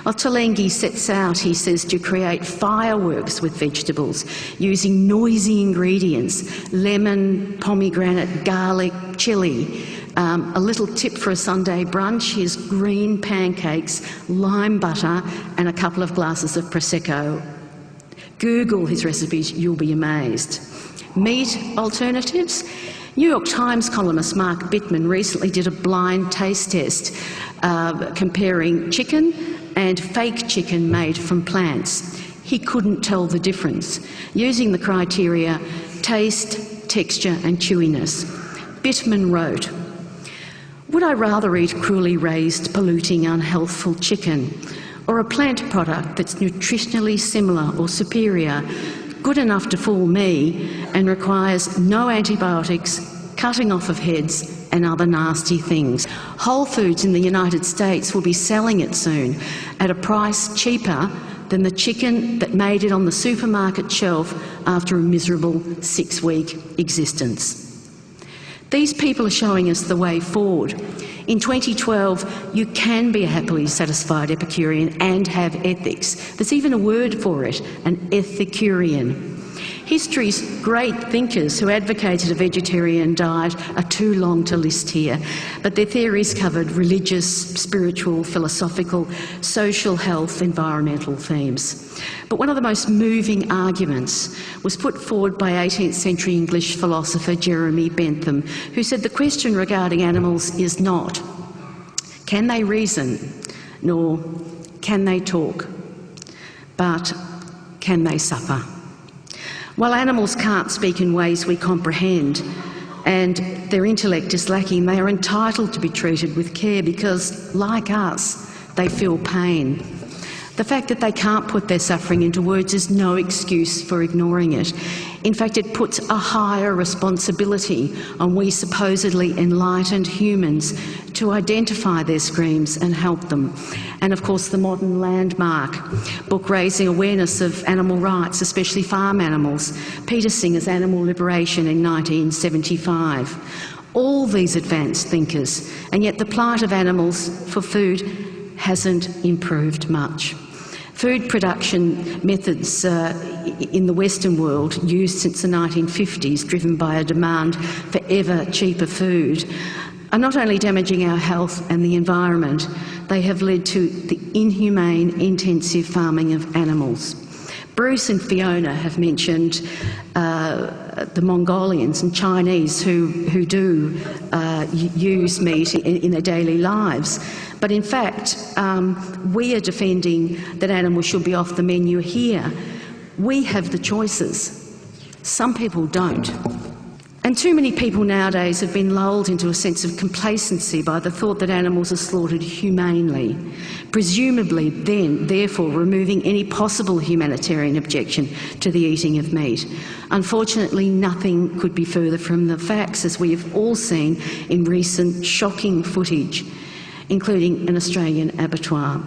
Ottolenghi sets out, he says, to create fireworks with vegetables using noisy ingredients: lemon, pomegranate, garlic, chilli. A little tip for a Sunday brunch is green pancakes, lime butter and a couple of glasses of Prosecco. Google his recipes, you'll be amazed. Meat alternatives. New York Times columnist Mark Bittman recently did a blind taste test comparing chicken and fake chicken made from plants. He couldn't tell the difference, using the criteria taste, texture and chewiness. Bittman wrote, "Would I rather eat cruelly raised, polluting, unhealthful chicken, or a plant product that's nutritionally similar or superior, good enough to fool me and requires no antibiotics, cutting off of heads and other nasty things? Whole Foods in the United States will be selling it soon at a price cheaper than the chicken that made it on the supermarket shelf after a miserable 6-week existence." These people are showing us the way forward. In 2012, you can be a happily satisfied Epicurean and have ethics. There's even a word for it, an Ethicurian. History's great thinkers who advocated a vegetarian diet are too long to list here, but their theories covered religious, spiritual, philosophical, social, health, environmental themes. But one of the most moving arguments was put forward by 18th century English philosopher Jeremy Bentham, who said the question regarding animals is not, can they reason, nor can they talk, but can they suffer? While animals can't speak in ways we comprehend and their intellect is lacking, they are entitled to be treated with care because, like us, they feel pain. The fact that they can't put their suffering into words is no excuse for ignoring it. In fact, it puts a higher responsibility on we supposedly enlightened humans to identify their screams and help them. And of course, the modern landmark book raising awareness of animal rights, especially farm animals, Peter Singer's Animal Liberation in 1975. All these advanced thinkers, and yet the plight of animals for food hasn't improved much. Food production methods in the Western world, used since the 1950s, driven by a demand for ever cheaper food, are not only damaging our health and the environment, they have led to the inhumane, intensive farming of animals. Bruce and Fiona have mentioned the Mongolians and Chinese who do use meat in their daily lives. But in fact, we are defending that animals should be off the menu here. We have the choices. Some people don't. And too many people nowadays have been lulled into a sense of complacency by the thought that animals are slaughtered humanely, presumably then, therefore, removing any possible humanitarian objection to the eating of meat. Unfortunately, nothing could be further from the facts, as we have all seen in recent shocking footage, including an Australian abattoir.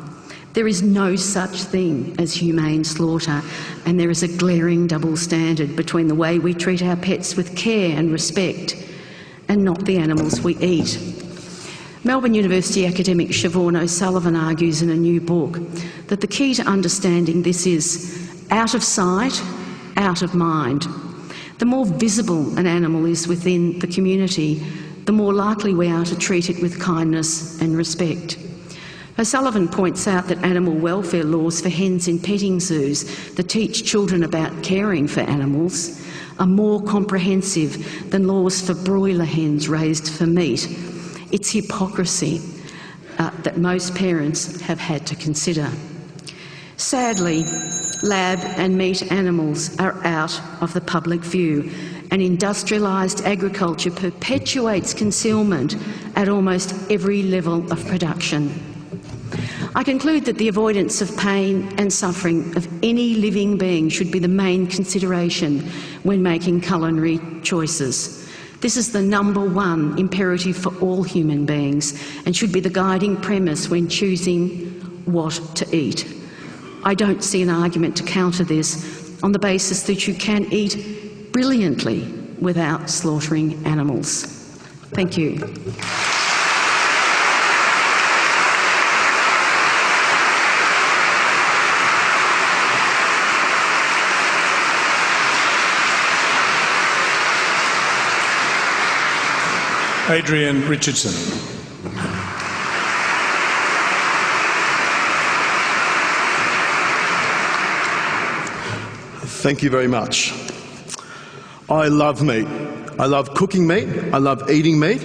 There is no such thing as humane slaughter, and there is a glaring double standard between the way we treat our pets with care and respect and not the animals we eat. Melbourne University academic Siobhan O'Sullivan argues in a new book that the key to understanding this is out of sight, out of mind. The more visible an animal is within the community, the more likely we are to treat it with kindness and respect. O'Sullivan points out that animal welfare laws for hens in petting zoos that teach children about caring for animals are more comprehensive than laws for broiler hens raised for meat. It's hypocrisy that most parents have had to consider. Sadly, lab and meat animals are out of the public view, and industrialised agriculture perpetuates concealment at almost every level of production. I conclude that the avoidance of pain and suffering of any living being should be the main consideration when making culinary choices. This is the #1 imperative for all human beings and should be the guiding premise when choosing what to eat. I don't see an argument to counter this on the basis that you can eat brilliantly without slaughtering animals. Thank you. Adrian Richardson. Thank you very much. I love meat. I love cooking meat, I love eating meat,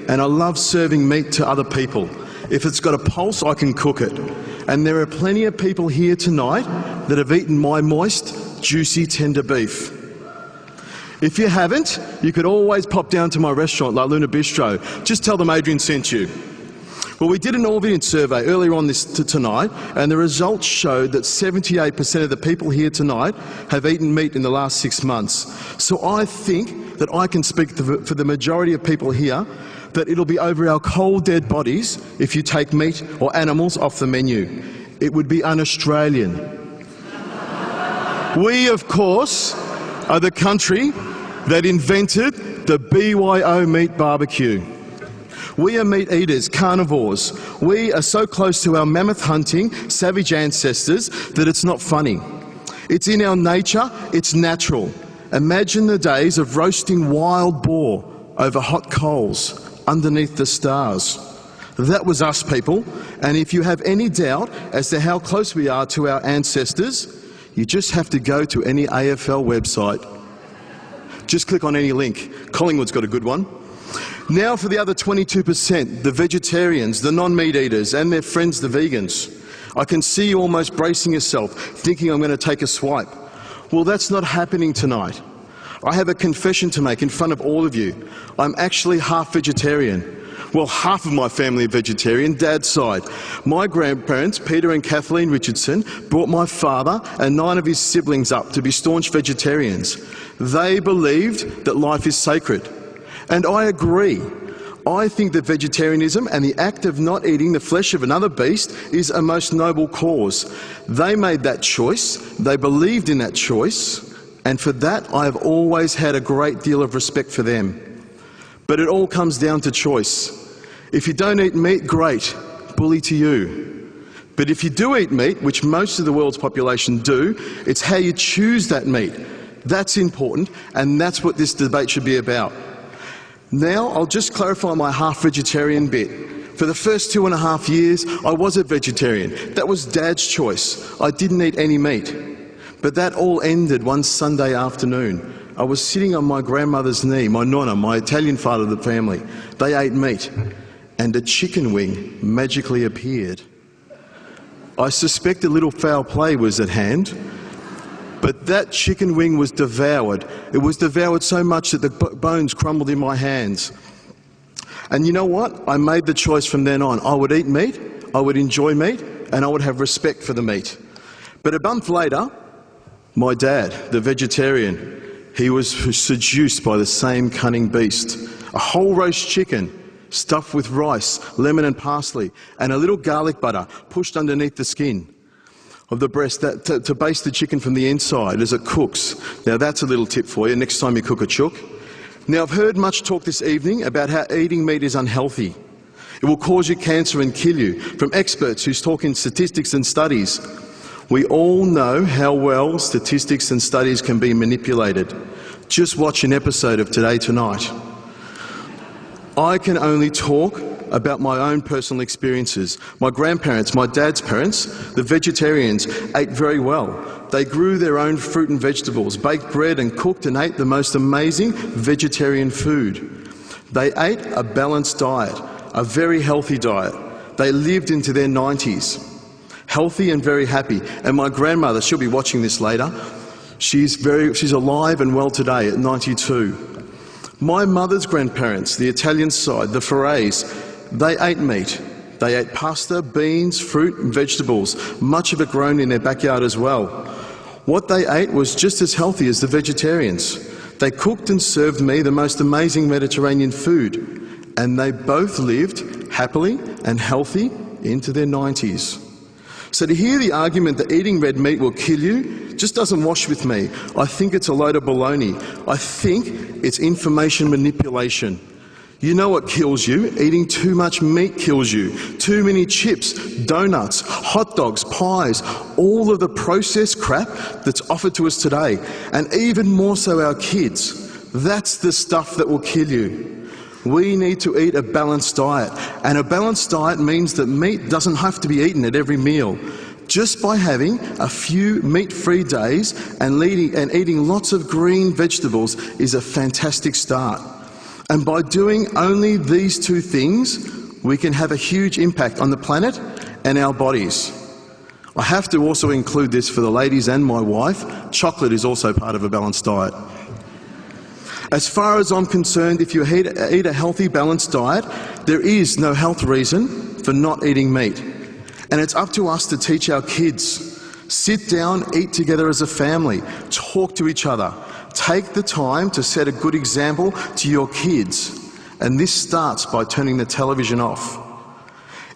and I love serving meat to other people. If it's got a pulse, I can cook it. And there are plenty of people here tonight that have eaten my moist, juicy, tender beef. If you haven't, you could always pop down to my restaurant, La Luna Bistro. Just tell them Adrian sent you. Well, we did an audience survey earlier on tonight, and the results showed that 78% of the people here tonight have eaten meat in the last 6 months. So I think that I can speak for the majority of people here that it'll be over our cold, dead bodies if you take meat or animals off the menu. It would be un-Australian. We, of course, are the country that invented the BYO meat barbecue. We are meat eaters, carnivores. We are so close to our mammoth hunting, savage ancestors that it's not funny. It's in our nature, it's natural. Imagine the days of roasting wild boar over hot coals underneath the stars. That was us, people. And if you have any doubt as to how close we are to our ancestors, you just have to go to any AFL website. Just click on any link. Collingwood's got a good one. Now for the other 22%, the vegetarians, the non-meat eaters, and their friends, the vegans. I can see you almost bracing yourself, thinking I'm going to take a swipe. Well, that's not happening tonight. I have a confession to make in front of all of you. I'm actually half vegetarian. Well, half of my family are vegetarian, Dad's side. My grandparents, Peter and Kathleen Richardson, brought my father and 9 of his siblings up to be staunch vegetarians. They believed that life is sacred. And I agree. I think that vegetarianism and the act of not eating the flesh of another beast is a most noble cause. They made that choice, they believed in that choice, and for that I have always had a great deal of respect for them. But it all comes down to choice. If you don't eat meat, great, bully to you. But if you do eat meat, which most of the world's population do, it's how you choose that meat. That's important, and that's what this debate should be about. Now, I'll just clarify my half-vegetarian bit. For the first 2.5 years, I was a vegetarian. That was Dad's choice. I didn't eat any meat. But that all ended one Sunday afternoon. I was sitting on my grandmother's knee, my nonna, my Italian part of the family. They ate meat, and a chicken wing magically appeared. I suspect a little foul play was at hand, but that chicken wing was devoured. It was devoured so much that the bones crumbled in my hands. And you know what? I made the choice from then on. I would eat meat, I would enjoy meat, and I would have respect for the meat. But a month later, my dad, the vegetarian, he was seduced by the same cunning beast. A whole roast chicken, stuffed with rice, lemon and parsley, and a little garlic butter pushed underneath the skin of the breast to baste the chicken from the inside as it cooks. Now that's a little tip for you next time you cook a chook. Now I've heard much talk this evening about how eating meat is unhealthy. It will cause you cancer and kill you, from experts who talk in statistics and studies. We all know how well statistics and studies can be manipulated. Just watch an episode of Today Tonight. I can only talk about my own personal experiences. My grandparents, my dad's parents, the vegetarians, ate very well. They grew their own fruit and vegetables, baked bread and cooked and ate the most amazing vegetarian food. They ate a balanced diet, a very healthy diet. They lived into their 90s, healthy and very happy. And my grandmother, she'll be watching this later, she's alive and well today at 92. My mother's grandparents, the Italian side, the Forets, they ate meat. They ate pasta, beans, fruit and vegetables, much of it grown in their backyard as well. What they ate was just as healthy as the vegetarians. They cooked and served me the most amazing Mediterranean food, and they both lived happily and healthy into their 90s. So to hear the argument that eating red meat will kill you just doesn't wash with me. I think it's a load of baloney. I think it's information manipulation. You know what kills you? Eating too much meat kills you. Too many chips, donuts, hot dogs, pies, all of the processed crap that's offered to us today, and even more so our kids. That's the stuff that will kill you. We need to eat a balanced diet, and a balanced diet means that meat doesn't have to be eaten at every meal. Just by having a few meat-free days and eating lots of green vegetables is a fantastic start. And by doing only these two things, we can have a huge impact on the planet and our bodies. I have to also include this for the ladies and my wife. Chocolate is also part of a balanced diet. As far as I'm concerned, if you eat a healthy, balanced diet, there is no health reason for not eating meat. And it's up to us to teach our kids. Sit down, eat together as a family, talk to each other. Take the time to set a good example to your kids. And this starts by turning the television off.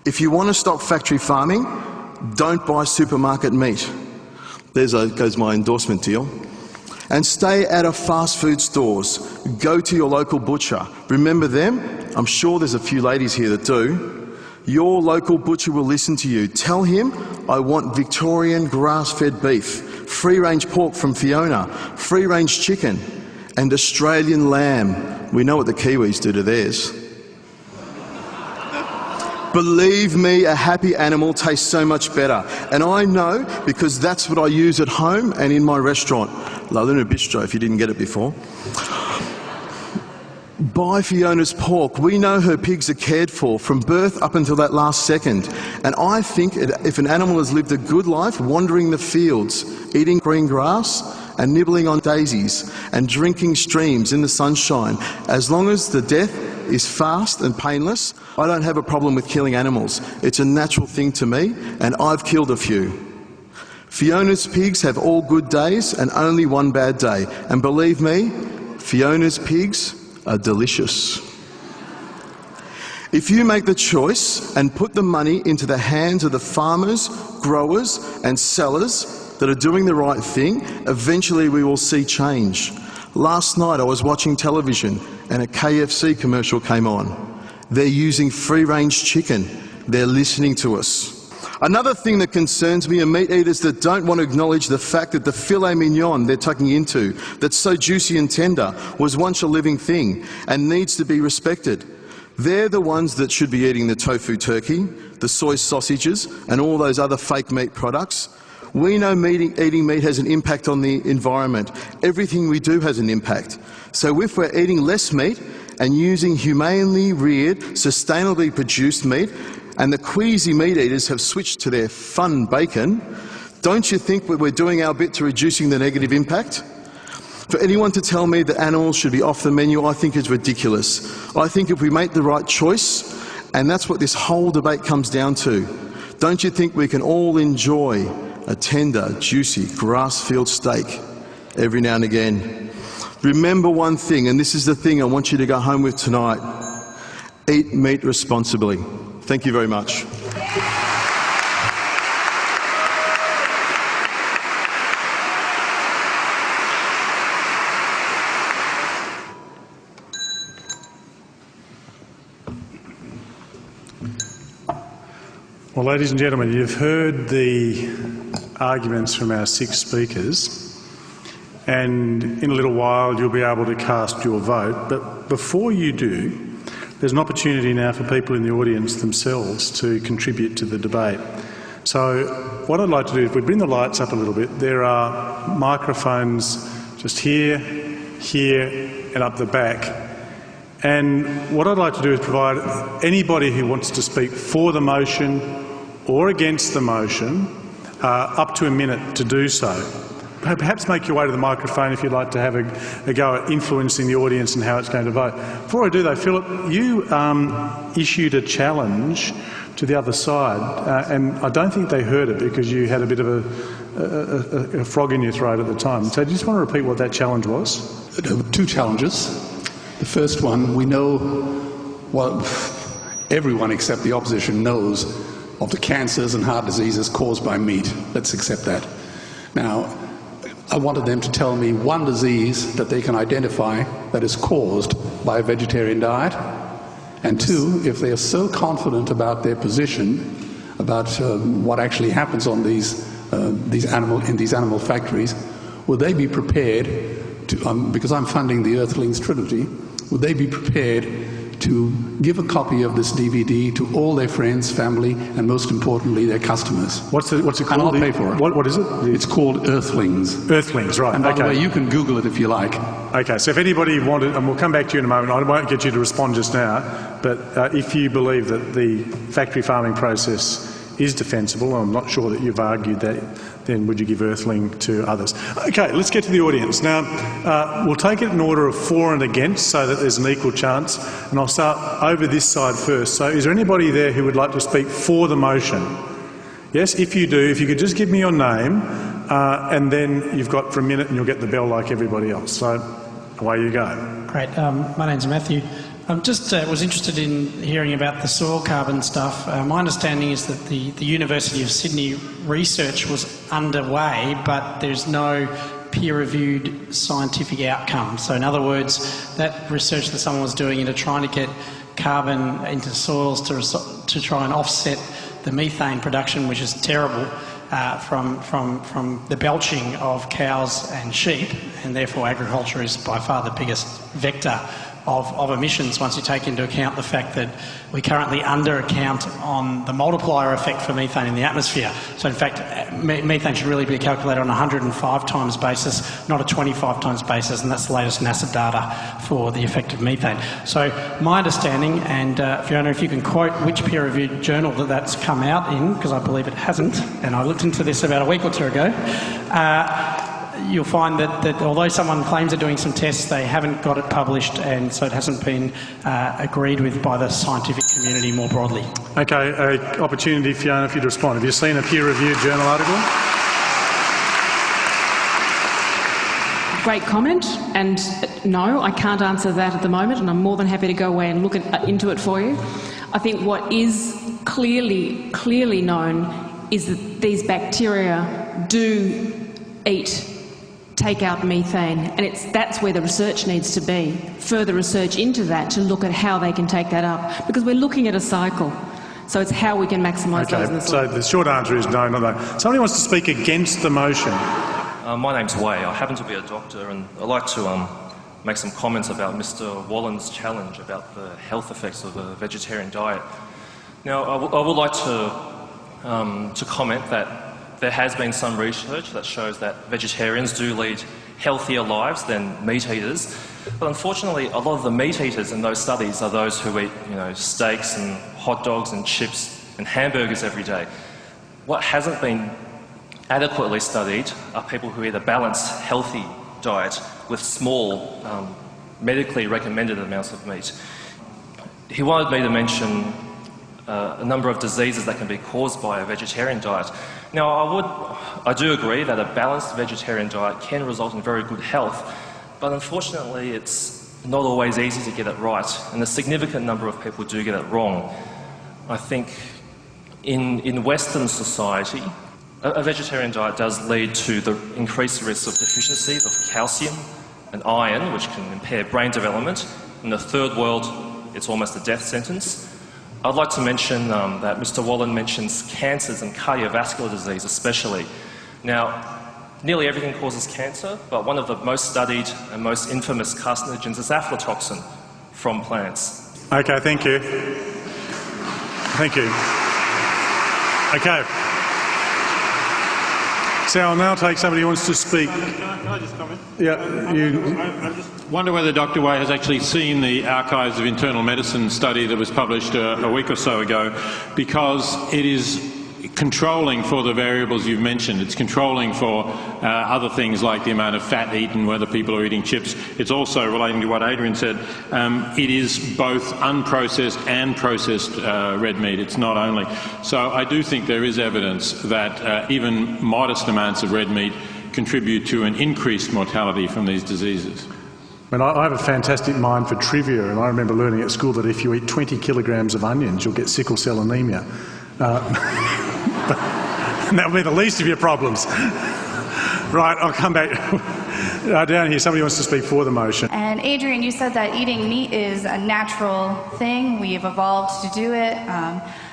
If you want to stop factory farming, don't buy supermarket meat. There goes my endorsement deal. And stay out of fast food stores. Go to your local butcher. Remember them? I'm sure there's a few ladies here that do. Your local butcher will listen to you. Tell him, I want Victorian grass-fed beef, free-range pork from Fiona, free-range chicken, and Australian lamb. We know what the Kiwis do to theirs. Believe me, a happy animal tastes so much better. And I know because that's what I use at home and in my restaurant. La Luna Bistro, if you didn't get it before. Buy Fiona's pork. We know her pigs are cared for from birth up until that last second. And I think if an animal has lived a good life wandering the fields, eating green grass and nibbling on daisies and drinking streams in the sunshine. As long as the death is fast and painless, I don't have a problem with killing animals. It's a natural thing to me, and I've killed a few. Fiona's pigs have all good days and only one bad day. And believe me, Fiona's pigs are delicious. If you make the choice and put the money into the hands of the farmers, growers and sellers that are doing the right thing, eventually we will see change. Last night I was watching television and a KFC commercial came on. They're using free-range chicken. They're listening to us. Another thing that concerns me are meat eaters that don't want to acknowledge the fact that the filet mignon they're tucking into, that's so juicy and tender, was once a living thing and needs to be respected. They're the ones that should be eating the tofu turkey, the soy sausages and all those other fake meat products. We know eating meat has an impact on the environment. Everything we do has an impact. So if we're eating less meat and using humanely reared, sustainably produced meat, and the queasy meat eaters have switched to their fun bacon, don't you think that we're doing our bit to reducing the negative impact? For anyone to tell me that animals should be off the menu, I think is ridiculous. I think if we make the right choice, and that's what this whole debate comes down to, don't you think we can all enjoy a tender, juicy grass-field steak every now and again? Remember one thing, and this is the thing I want you to go home with tonight. Eat meat responsibly. Thank you very much. Well, ladies and gentlemen, you've heard the arguments from our 6 speakers, and in a little while you'll be able to cast your vote. But before you do, there's an opportunity now for people in the audience themselves to contribute to the debate. So what I'd like to do, if we bring the lights up a little bit, there are microphones just here, here and up the back. And what I'd like to do is provide anybody who wants to speak for the motion or against the motion up to a minute to do so. Perhaps make your way to the microphone if you'd like to have a go at influencing the audience and how it's going to vote. Before I do though, Philip, you issued a challenge to the other side and I don't think they heard it because you had a bit of a frog in your throat at the time. So do you just want to repeat what that challenge was? There were 2 challenges. The first one, we know, well, everyone except the opposition knows of the cancers and heart diseases caused by meat. Let's accept that. Now, I wanted them to tell me one disease that they can identify that is caused by a vegetarian diet, and 2, if they are so confident about their position, about what actually happens on these animal factories, would they be prepared to, because I'm funding the Earthlings Trilogy, would they be prepared to give a copy of this DVD to all their friends, family, and most importantly, their customers? What's it called? And I'll pay for it. What is it? It's called Earthlings. Earthlings, right. And by the way, you can Google it if you like. Okay, so if anybody wanted, and we'll come back to you in a moment, I won't get you to respond just now, but if you believe that the factory farming process is defensible, I'm not sure that you've argued that, then would you give Earthling to others? Okay, let's get to the audience. Now, we'll take it in order of for and against so that there's an equal chance, and I'll start over this side first. So is there anybody there who would like to speak for the motion? Yes, if you do, if you could just give me your name, and then you've got for a minute and you'll get the bell like everybody else. So away you go. Great. My name's Matthew. I was interested in hearing about the soil carbon stuff. My understanding is that the University of Sydney research was underway, but there's no peer-reviewed scientific outcome. So in other words, that research that someone was doing into trying to get carbon into soils to try and offset the methane production, which is terrible, from the belching of cows and sheep, and therefore agriculture is by far the biggest vector of emissions once you take into account the fact that we currently under-account on the multiplier effect for methane in the atmosphere. So in fact, methane should really be calculated on a 105 times basis, not a 25 times basis, and that's the latest NASA data for the effect of methane. So my understanding, and Fiona, if you can quote which peer-reviewed journal that's come out in, because I believe it hasn't, and I looked into this about a week or 2 ago, you'll find that although someone claims they're doing some tests, they haven't got it published, and so it hasn't been agreed with by the scientific community more broadly. Okay, opportunity, Fiona, for you to respond. Have you seen a peer-reviewed journal article? Great comment, and no, I can't answer that at the moment, and I'm more than happy to go away and look into it for you. I think what is clearly known is that these bacteria do take out methane, and that's where the research needs to be. Further research into that to look at how they can take that up, because we're looking at a cycle. So it's how we can maximise those in the soil. So the short answer is no, no. Somebody wants to speak against the motion. My name's Wei. I happen to be a doctor, and I'd like to make some comments about Mr. Wollen's challenge about the health effects of a vegetarian diet. Now, I would like to comment that there has been some research that shows that vegetarians do lead healthier lives than meat eaters, but unfortunately a lot of the meat eaters in those studies are those who eat, steaks and hot dogs and chips and hamburgers every day. What hasn't been adequately studied are people who eat a balanced, healthy diet with small, medically recommended amounts of meat. He wanted me to mention a number of diseases that can be caused by a vegetarian diet. Now, I do agree that a balanced vegetarian diet can result in very good health, but unfortunately it's not always easy to get it right, and a significant number of people do get it wrong. I think in Western society, a vegetarian diet does lead to the increased risk of deficiency of calcium and iron, which can impair brain development. In the third world, it's almost a death sentence. I'd like to mention that Mr. Wollen mentions cancers and cardiovascular disease especially. Now, nearly everything causes cancer, but one of the most studied and most infamous carcinogens is aflatoxin from plants. Okay, thank you. Thank you. Okay. So I'll now take somebody who wants to speak. Can I just comment? Yeah, I just wonder whether Dr. Wei has actually seen the Archives of Internal Medicine study that was published a week or so ago, because it is controlling for the variables you've mentioned. It's controlling for other things like the amount of fat eaten, whether people are eating chips. It's also, relating to what Adrian said, it is both unprocessed and processed red meat. It's not only. So I do think there is evidence that even modest amounts of red meat contribute to an increased mortality from these diseases. I have a fantastic mind for trivia, and I remember learning at school that if you eat 20 kilograms of onions, you'll get sickle cell anemia. And that will be the least of your problems. Right, I'll come back. Down here, somebody wants to speak for the motion. And Adrian, you said that eating meat is a natural thing. We've evolved to do it.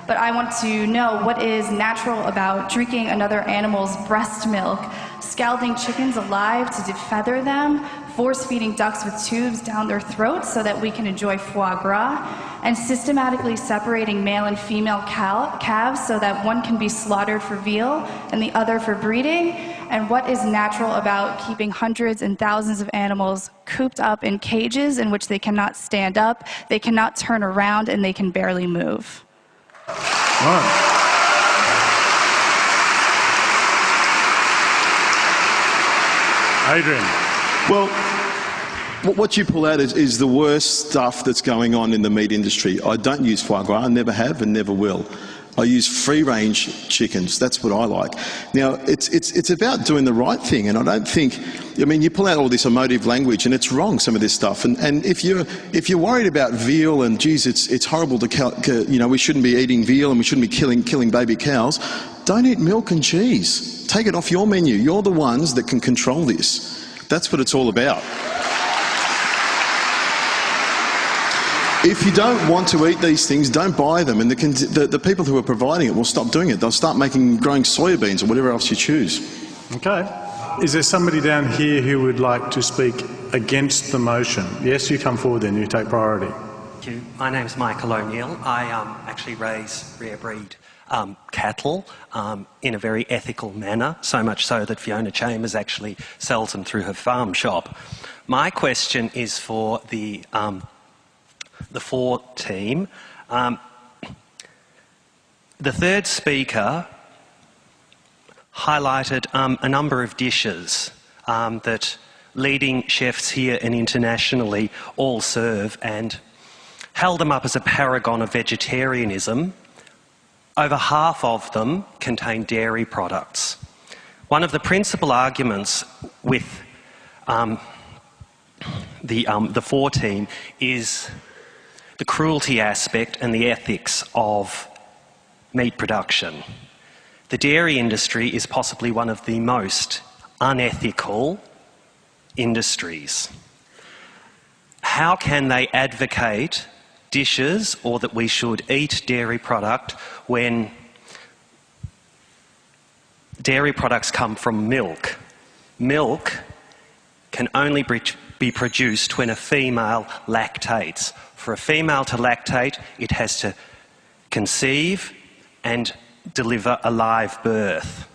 But I want to know what is natural about drinking another animal's breast milk, scalding chickens alive to defeather them, force-feeding ducks with tubes down their throats so that we can enjoy foie gras, and systematically separating male and female calves so that one can be slaughtered for veal and the other for breeding, and what is natural about keeping hundreds and thousands of animals cooped up in cages in which they cannot stand up, they cannot turn around, and they can barely move. Right. Adrian. Well, what you pull out is the worst stuff that's going on in the meat industry. I don't use foie gras, I never have and never will. I use free-range chickens. That's what I like. Now, it's about doing the right thing, and I don't think, you pull out all this emotive language, and it's wrong, some of this stuff. And if you're worried about veal and, geez, it's horrible to, we shouldn't be eating veal and we shouldn't be killing baby cows, don't eat milk and cheese. Take it off your menu. You're the ones that can control this. That's what it's all about. If you don't want to eat these things, don't buy them, and the people who are providing it will stop doing it. They'll start growing soya beans or whatever else you choose. Okay. Is there somebody down here who would like to speak against the motion? Yes, you come forward then, you take priority. Thank you. My name's Michael O'Neill. I actually raise rare breed cattle in a very ethical manner, so much so that Fiona Chambers actually sells them through her farm shop. My question is for the team. The third speaker highlighted a number of dishes that leading chefs here and internationally all serve, and held them up as a paragon of vegetarianism. Over half of them contain dairy products. One of the principal arguments with the fora team is the cruelty aspect and the ethics of meat production. The dairy industry is possibly one of the most unethical industries. How can they advocate dishes or that we should eat dairy product when dairy products come from milk? Milk can only be produced when a female lactates. For a female to lactate, it has to conceive and deliver a live birth.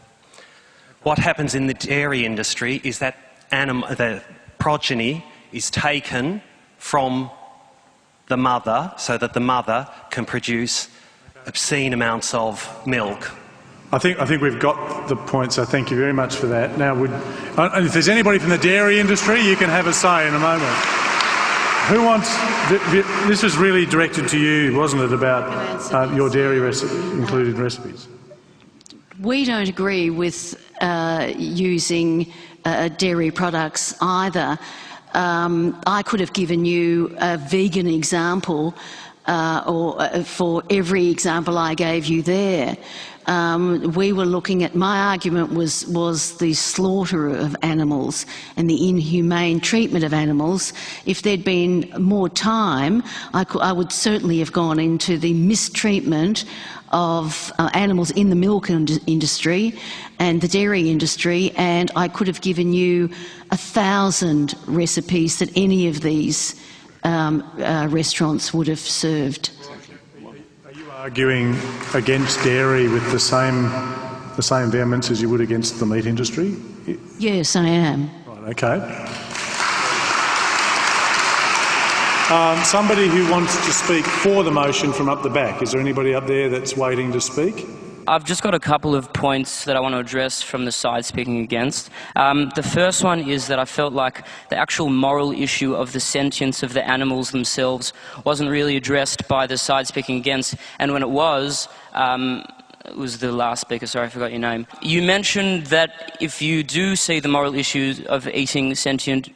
What happens in the dairy industry is that the progeny is taken from the mother so that the mother can produce obscene amounts of milk. I think we've got the point, so thank you very much for that. Now, if there's anybody from the dairy industry, you can have a say in a moment. Who wants... This was really directed to you, wasn't it, about your dairy included recipes? We don't agree with using dairy products either. I could have given you a vegan example for every example I gave you there. We were looking at, my argument was the slaughter of animals and the inhumane treatment of animals. If there'd been more time, I would certainly have gone into the mistreatment of animals in the milk industry and the dairy industry, and I could have given you 1,000 recipes that any of these restaurants would have served. Are you arguing against dairy with the same vehemence as you would against the meat industry? Yes, I am. Right, okay. Somebody who wants to speak for the motion from up the back. Is there anybody up there that's waiting to speak? I've just got a couple of points that I want to address from the side speaking against. The first one is that I felt like the actual moral issue of the sentience of the animals themselves wasn't really addressed by the side speaking against, and when it was the last speaker, sorry, I forgot your name. You mentioned that if you do see the moral issues of eating sentient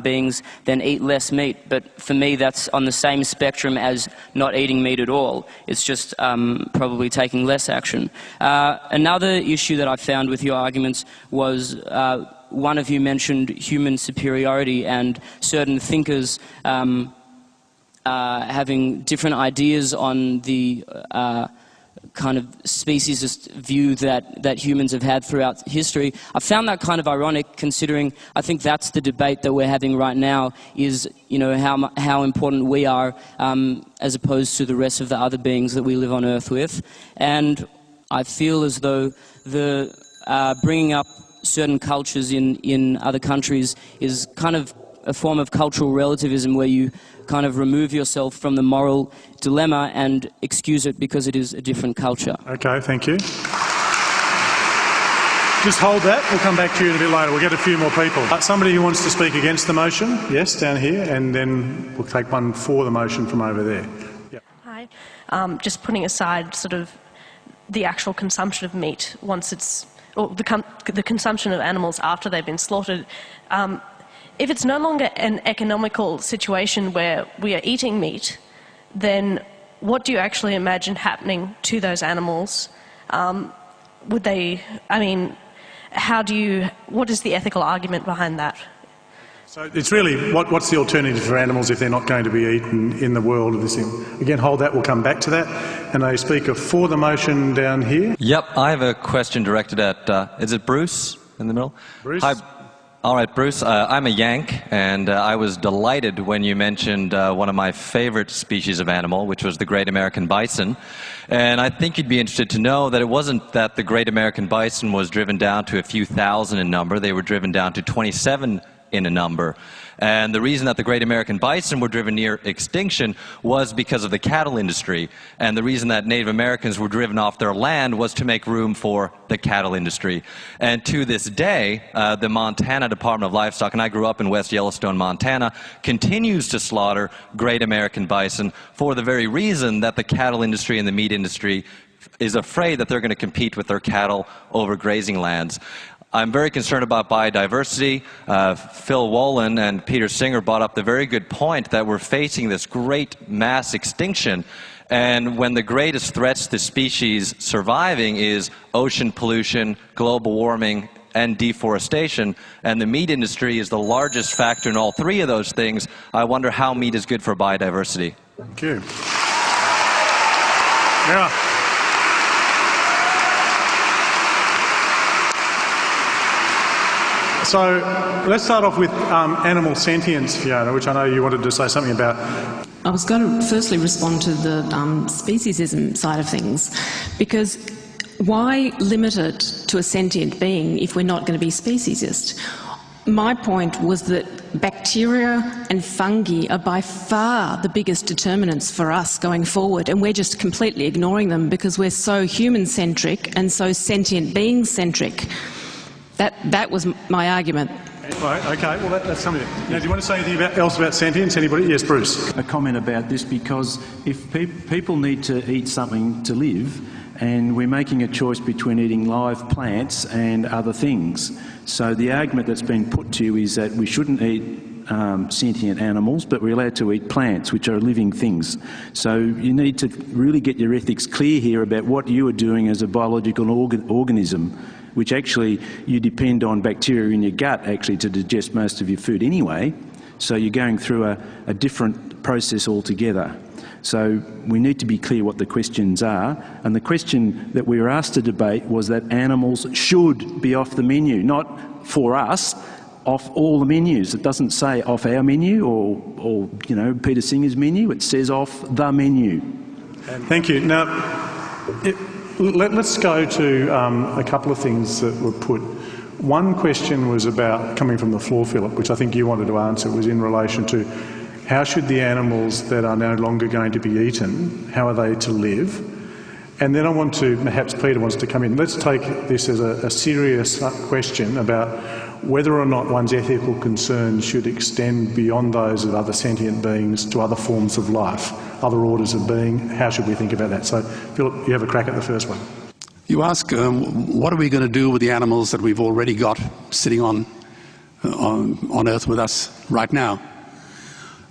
beings, then eat less meat, but for me that's on the same spectrum as not eating meat at all. It's just probably taking less action. Another issue that I found with your arguments was one of you mentioned human superiority and certain thinkers having different ideas on the kind of speciesist view that humans have had throughout history. I found that kind of ironic, considering I think that's the debate that we're having right now, is, you know, how important we are as opposed to the rest of the other beings that we live on Earth with. And I feel as though the bringing up certain cultures in other countries is kind of a form of cultural relativism, where you kind of remove yourself from the moral dilemma and excuse it because it is a different culture. Okay, thank you. Just hold that. We'll come back to you in a bit later. We'll get a few more people. Somebody who wants to speak against the motion? Yes, down here, and then we'll take one for the motion from over there. Yep. Hi. Just putting aside sort of the actual consumption of meat once it's, or the consumption of animals after they've been slaughtered. If it's no longer an economical situation where we are eating meat, then what do you actually imagine happening to those animals? Would they, I mean, what is the ethical argument behind that? So it's really, what's the alternative for animals if they're not going to be eaten in the world of this thing? Again, hold that, we'll come back to that. And a speaker for the motion down here. Yep, I have a question directed at, is it Bruce in the middle? Bruce? Hi. All right, Bruce, I'm a Yank, and I was delighted when you mentioned one of my favorite species of animal, which was the great American bison. And I think you'd be interested to know that it wasn't that the great American bison was driven down to a few thousand in number. They were driven down to 27 in a number. And the reason that the great American bison were driven near extinction was because of the cattle industry. And the reason that Native Americans were driven off their land was to make room for the cattle industry. And to this day, the Montana Department of Livestock, and I grew up in West Yellowstone, Montana, continues to slaughter great American bison for the very reason that the cattle industry and the meat industry is afraid that they're going to compete with their cattle over grazing lands. I'm very concerned about biodiversity. Phil Wollen and Peter Singer brought up the very good point that we're facing this great mass extinction, and when the greatest threats to species surviving is ocean pollution, global warming, and deforestation, and the meat industry is the largest factor in all three of those things, I wonder how meat is good for biodiversity. Thank you. Yeah. So let's start off with animal sentience, Fiona, which I know you wanted to say something about. I was going to firstly respond to the speciesism side of things, because why limit it to a sentient being if we're not going to be speciesist? My point was that bacteria and fungi are by far the biggest determinants for us going forward, and we're just completely ignoring them because we're so human-centric and so sentient being-centric. That was my argument. Right, okay, well that's something. Now, do you want to say anything else about sentience? Anybody? Yes, Bruce. A comment about this, because if people need to eat something to live, and we're making a choice between eating live plants and other things. So the argument that's been put to you is that we shouldn't eat sentient animals, but we're allowed to eat plants, which are living things. So you need to really get your ethics clear here about what you are doing as a biological organism, which actually you depend on bacteria in your gut actually to digest most of your food anyway. So you're going through a different process altogether. So we need to be clear what the questions are. And the question that we were asked to debate was that animals should be off the menu, not for us, off all the menus. It doesn't say off our menu or you know, Peter Singer's menu. It says off the menu. Thank you. Now, let's go to a couple of things that were put. One question was about, coming from the floor, Philip, which I think you wanted to answer, was in relation to how should the animals that are no longer going to be eaten, how are they to live? And then I want to, perhaps Peter wants to come in. Let's take this as a serious question about whether or not one's ethical concerns should extend beyond those of other sentient beings to other forms of life, other orders of being. How should we think about that? So, Philip, you have a crack at the first one. You ask, what are we going to do with the animals that we've already got sitting on Earth with us right now?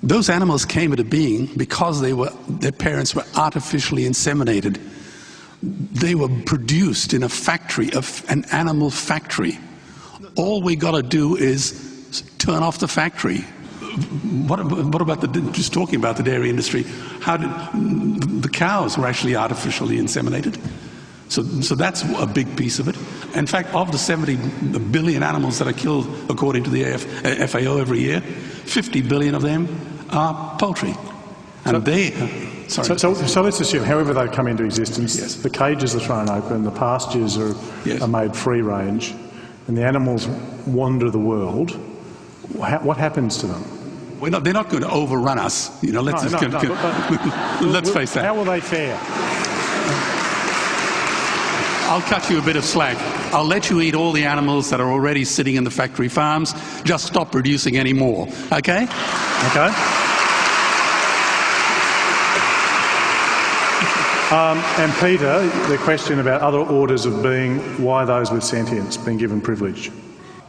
Those animals came into being because their parents were artificially inseminated. They were produced in a factory, an animal factory. All we got to do is turn off the factory. What about just talking about the dairy industry? How did the cows were actually artificially inseminated? So that's a big piece of it. In fact, of the 70 billion animals that are killed according to the FAO every year, 50 billion of them are poultry. And so let's assume, however they come into existence, yes, the cages are thrown open, the pastures are made free range, and the animals wander the world. What happens to them? They're not going to overrun us. You know, let's face that. How will they fare? I'll cut you a bit of slack. I'll let you eat all the animals that are already sitting in the factory farms. Just stop producing any more. Okay? Okay. And Peter, the question about other orders of being, why those with sentience being given privilege?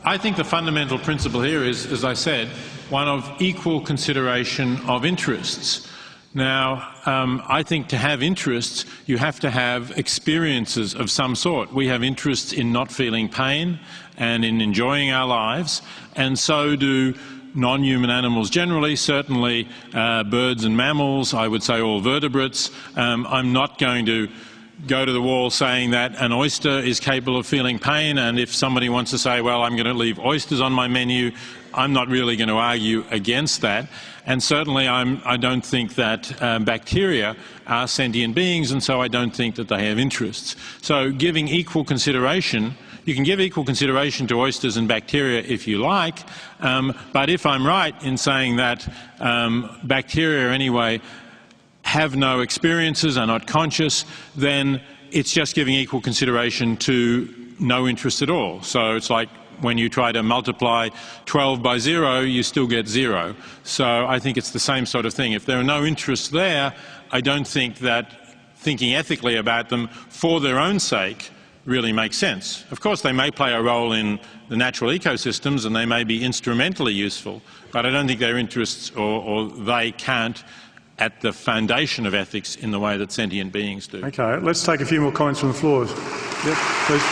I think the fundamental principle here is, as I said, one of equal consideration of interests. Now, I think to have interests, you have to have experiences of some sort. We have interests in not feeling pain and in enjoying our lives, and so do non-human animals generally, certainly birds and mammals, I would say all vertebrates. I'm not going to go to the wall saying that an oyster is capable of feeling pain, and if somebody wants to say, well, I'm going to leave oysters on my menu, I'm not really going to argue against that. And certainly I don't think that bacteria are sentient beings, and so I don't think that they have interests. So giving equal consideration, You can give equal consideration to oysters and bacteria if you like, but if I'm right in saying that bacteria anyway have no experiences, are not conscious, then it's just giving equal consideration to no interest at all. So it's like when you try to multiply 12 by 0, you still get 0. So I think it's the same sort of thing. If there are no interests there, I don't think that thinking ethically about them for their own sake really makes sense. Of course, they may play a role in the natural ecosystems and they may be instrumentally useful, but I don't think their interests or they can't at the foundation of ethics in the way that sentient beings do. Okay, let's take a few more comments from the floor. Yep, please.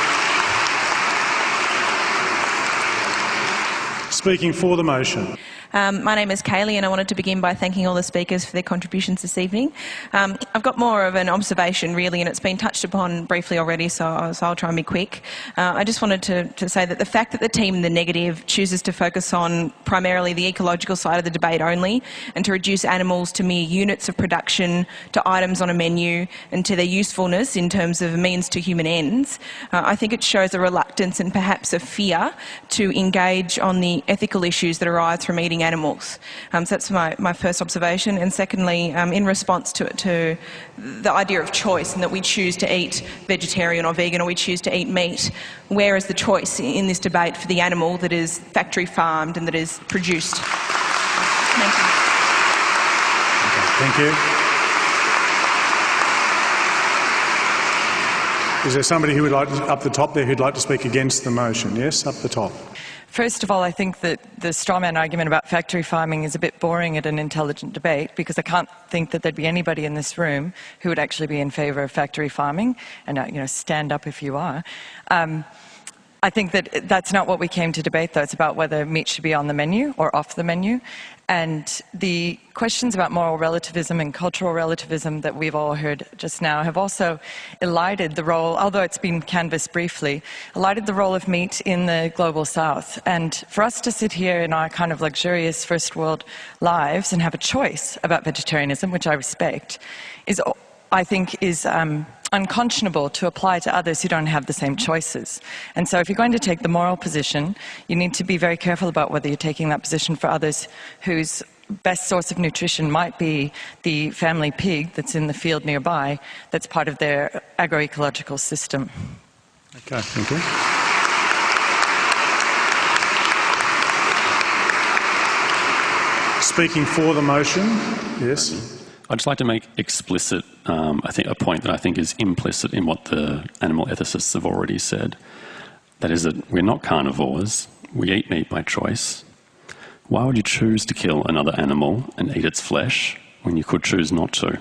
Speaking for the motion. My name is Kaylee and I wanted to begin by thanking all the speakers for their contributions this evening. I've got more of an observation really, and it's been touched upon briefly already, so I'll try and be quick. I just wanted to say that the fact that the team in the negative chooses to focus on primarily the ecological side of the debate only and to reduce animals to mere units of production, to items on a menu and to their usefulness in terms of means to human ends, I think it shows a reluctance and perhaps a fear to engage on the ethical issues that arise from eating animals. So that's my first observation. And secondly, in response to the idea of choice and that we choose to eat vegetarian or vegan or we choose to eat meat, where is the choice in this debate for the animal that is factory farmed and that is produced? Thank you. Okay, thank you. Is there somebody who would like to, up the top there, who'd like to speak against the motion? Yes, up the top. First of all, I think that the strawman argument about factory farming is a bit boring at an intelligent debate, because I can't think that there'd be anybody in this room who would actually be in favour of factory farming, and stand up if you are. I think that that's not what we came to debate, though. It's about whether meat should be on the menu or off the menu. And the questions about moral relativism and cultural relativism that we've all heard just now have also elided the role, although it's been canvassed briefly, elided the role of meat in the global south. And for us to sit here in our kind of luxurious first world lives and have a choice about vegetarianism, which I respect, I think is unconscionable to apply to others who don't have the same choices. And so if you're going to take the moral position, you need to be very careful about whether you're taking that position for others whose best source of nutrition might be the family pig that's in the field nearby, that's part of their agroecological system. Okay, thank you. Speaking for the motion, yes. I'd just like to make explicit, I think, a point that I think is implicit in what the animal ethicists have already said. That is that we're not carnivores, we eat meat by choice. Why would you choose to kill another animal and eat its flesh when you could choose not to?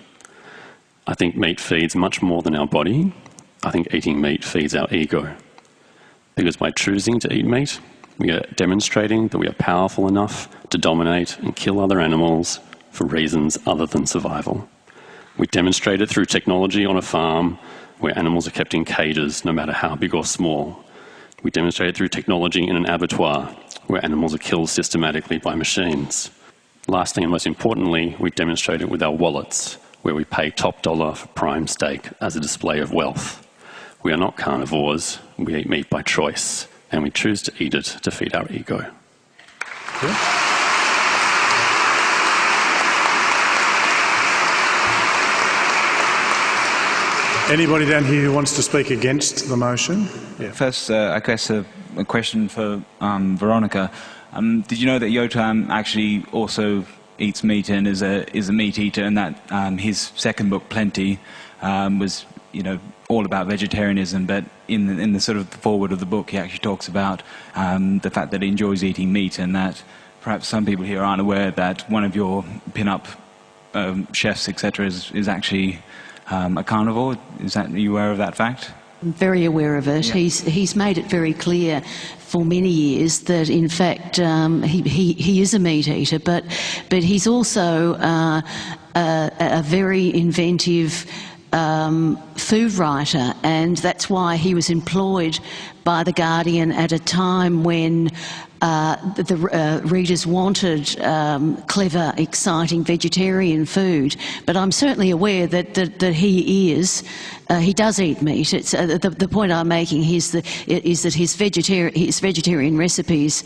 I think meat feeds much more than our body. I think eating meat feeds our ego. Because by choosing to eat meat, we are demonstrating that we are powerful enough to dominate and kill other animals for reasons other than survival. We demonstrate it through technology on a farm where animals are kept in cages, no matter how big or small. We demonstrate it through technology in an abattoir where animals are killed systematically by machines. Lastly, and most importantly, we demonstrate it with our wallets, where we pay top dollar for prime steak as a display of wealth. We are not carnivores, we eat meat by choice, and we choose to eat it to feed our ego. Yeah. Anybody down here who wants to speak against the motion? Yeah. First, I guess a question for Veronica. Did you know that Yotam actually also eats meat and is a meat eater, and that his second book, Plenty, was all about vegetarianism, but in the sort of foreword of the book, he actually talks about the fact that he enjoys eating meat, and that perhaps some people here aren't aware that one of your pin-up chefs, etc., is actually a carnivore. Are you aware of that fact? I'm very aware of it. Yeah. He's made it very clear for many years that in fact he is a meat eater, but he's also a very inventive food writer, and that's why he was employed by The Guardian at a time when the readers wanted clever, exciting vegetarian food. But I'm certainly aware that he does eat meat. It's, the point I'm making is that his vegetarian recipes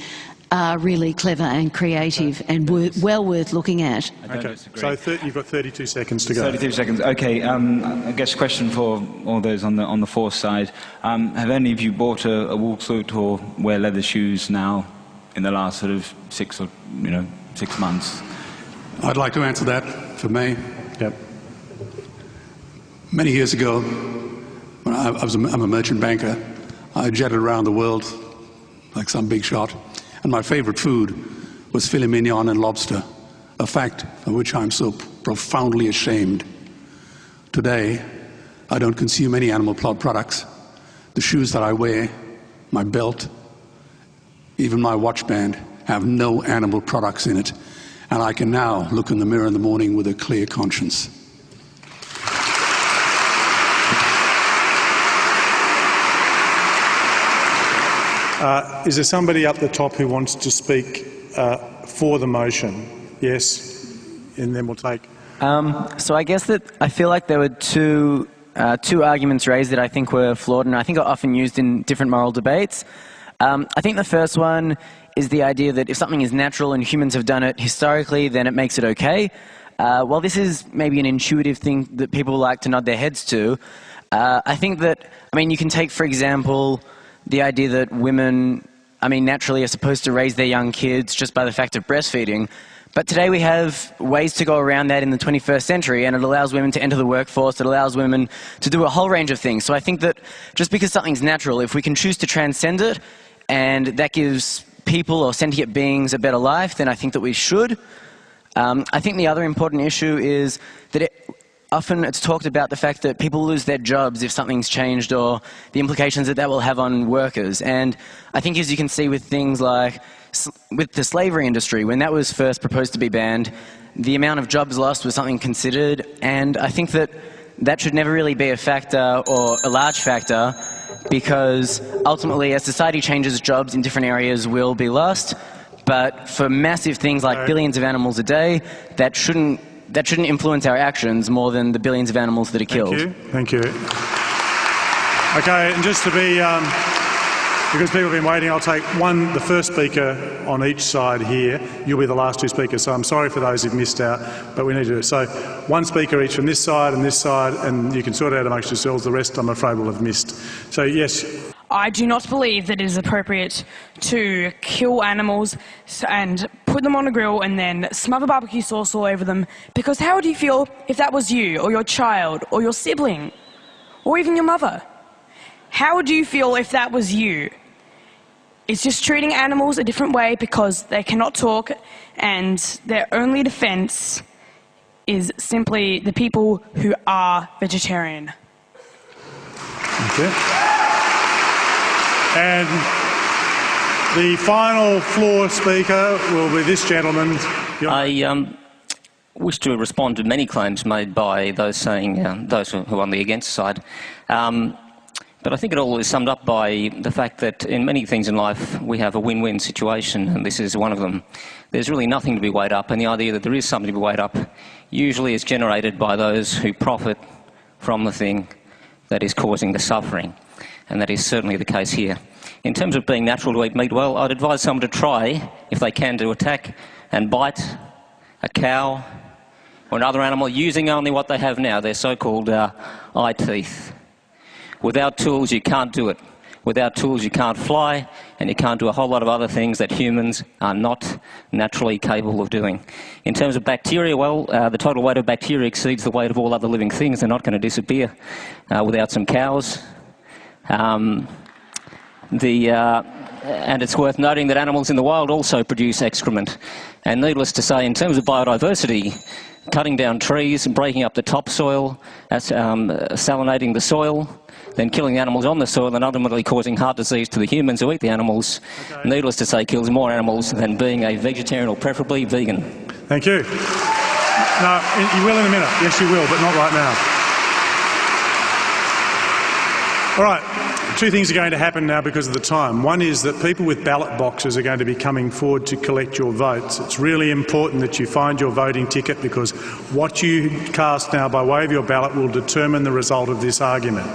are really clever and creative and well worth looking at. Okay, so you've got 32 seconds to go. 32 seconds. Okay, I guess a question for all those on the force side. Have any of you bought a wool suit or wear leather shoes now in the last sort of 6 months? I'd like to answer that for me. Yep. Many years ago, when I'm a merchant banker, I jetted around the world like some big shot. And my favourite food was filet mignon and lobster, a fact of which I'm so profoundly ashamed. Today, I don't consume any animal products. The shoes that I wear, my belt, even my watch band, have no animal products in it. And I can now look in the mirror in the morning with a clear conscience. Is there somebody up the top who wants to speak for the motion? Yes, and then we'll take... So I guess that I feel like there were two arguments raised that I think were flawed and I think are often used in different moral debates. I think the first one is the idea that if something is natural and humans have done it historically, then it makes it okay. While this is maybe an intuitive thing that people like to nod their heads to, I think that, you can take, for example, the idea that women, naturally are supposed to raise their young kids just by the fact of breastfeeding. But today we have ways to go around that in the 21st century, and it allows women to enter the workforce, it allows women to do a whole range of things. So I think that just because something's natural, if we can choose to transcend it, and that gives people or sentient beings a better life, then I think that we should. I think the other important issue is that often it's talked about the fact that people lose their jobs if something's changed, or the implications that will have on workers. And I think, as you can see with things like with the slavery industry, when that was first proposed to be banned, the amount of jobs lost was something considered, and I think that that should never really be a factor or a large factor, because ultimately as society changes, jobs in different areas will be lost. But for massive things like billions of animals a day, that shouldn't influence our actions more than the billions of animals that are killed. Thank you. Okay, and just to be, because people have been waiting, I'll take the first speaker on each side here. You'll be the last two speakers, so I'm sorry for those who've missed out, but we need to do it. So one speaker each from this side, and you can sort it out amongst yourselves. The rest, I'm afraid, will have missed. So, yes. I do not believe that it is appropriate to kill animals and put them on a grill and then smother barbecue sauce all over them, because how would you feel if that was you, or your child, or your sibling, or even your mother? How would you feel if that was you? It's just treating animals a different way because they cannot talk, and their only defence is simply the people who are vegetarian. Thank you. And the final floor speaker will be this gentleman. I wish to respond to many claims made by those saying, those who are on the against side. But I think it all is summed up by the fact that in many things in life we have a win-win situation, and this is one of them. There's really nothing to be weighed up, and the idea that there is something to be weighed up usually is generated by those who profit from the thing that is causing the suffering. And that is certainly the case here. In terms of being natural to eat meat, well, I'd advise someone to try, if they can, to attack and bite a cow or another animal using only what they have now, their so-called eye teeth. Without tools, you can't do it. Without tools, you can't fly, and you can't do a whole lot of other things that humans are not naturally capable of doing. In terms of bacteria, well, the total weight of bacteria exceeds the weight of all other living things. They're not going to disappear without some cows. And it's worth noting that animals in the wild also produce excrement. And needless to say, in terms of biodiversity, cutting down trees and breaking up the topsoil, salinating the soil, then killing the animals on the soil and ultimately causing heart disease to the humans who eat the animals, needless to say, kills more animals than being a vegetarian or preferably vegan. Thank you. No, you will in a minute. Yes, you will, but not right now. All right, two things are going to happen now because of the time. One is that people with ballot boxes are going to be coming forward to collect your votes. It's really important that you find your voting ticket because what you cast now by way of your ballot will determine the result of this argument.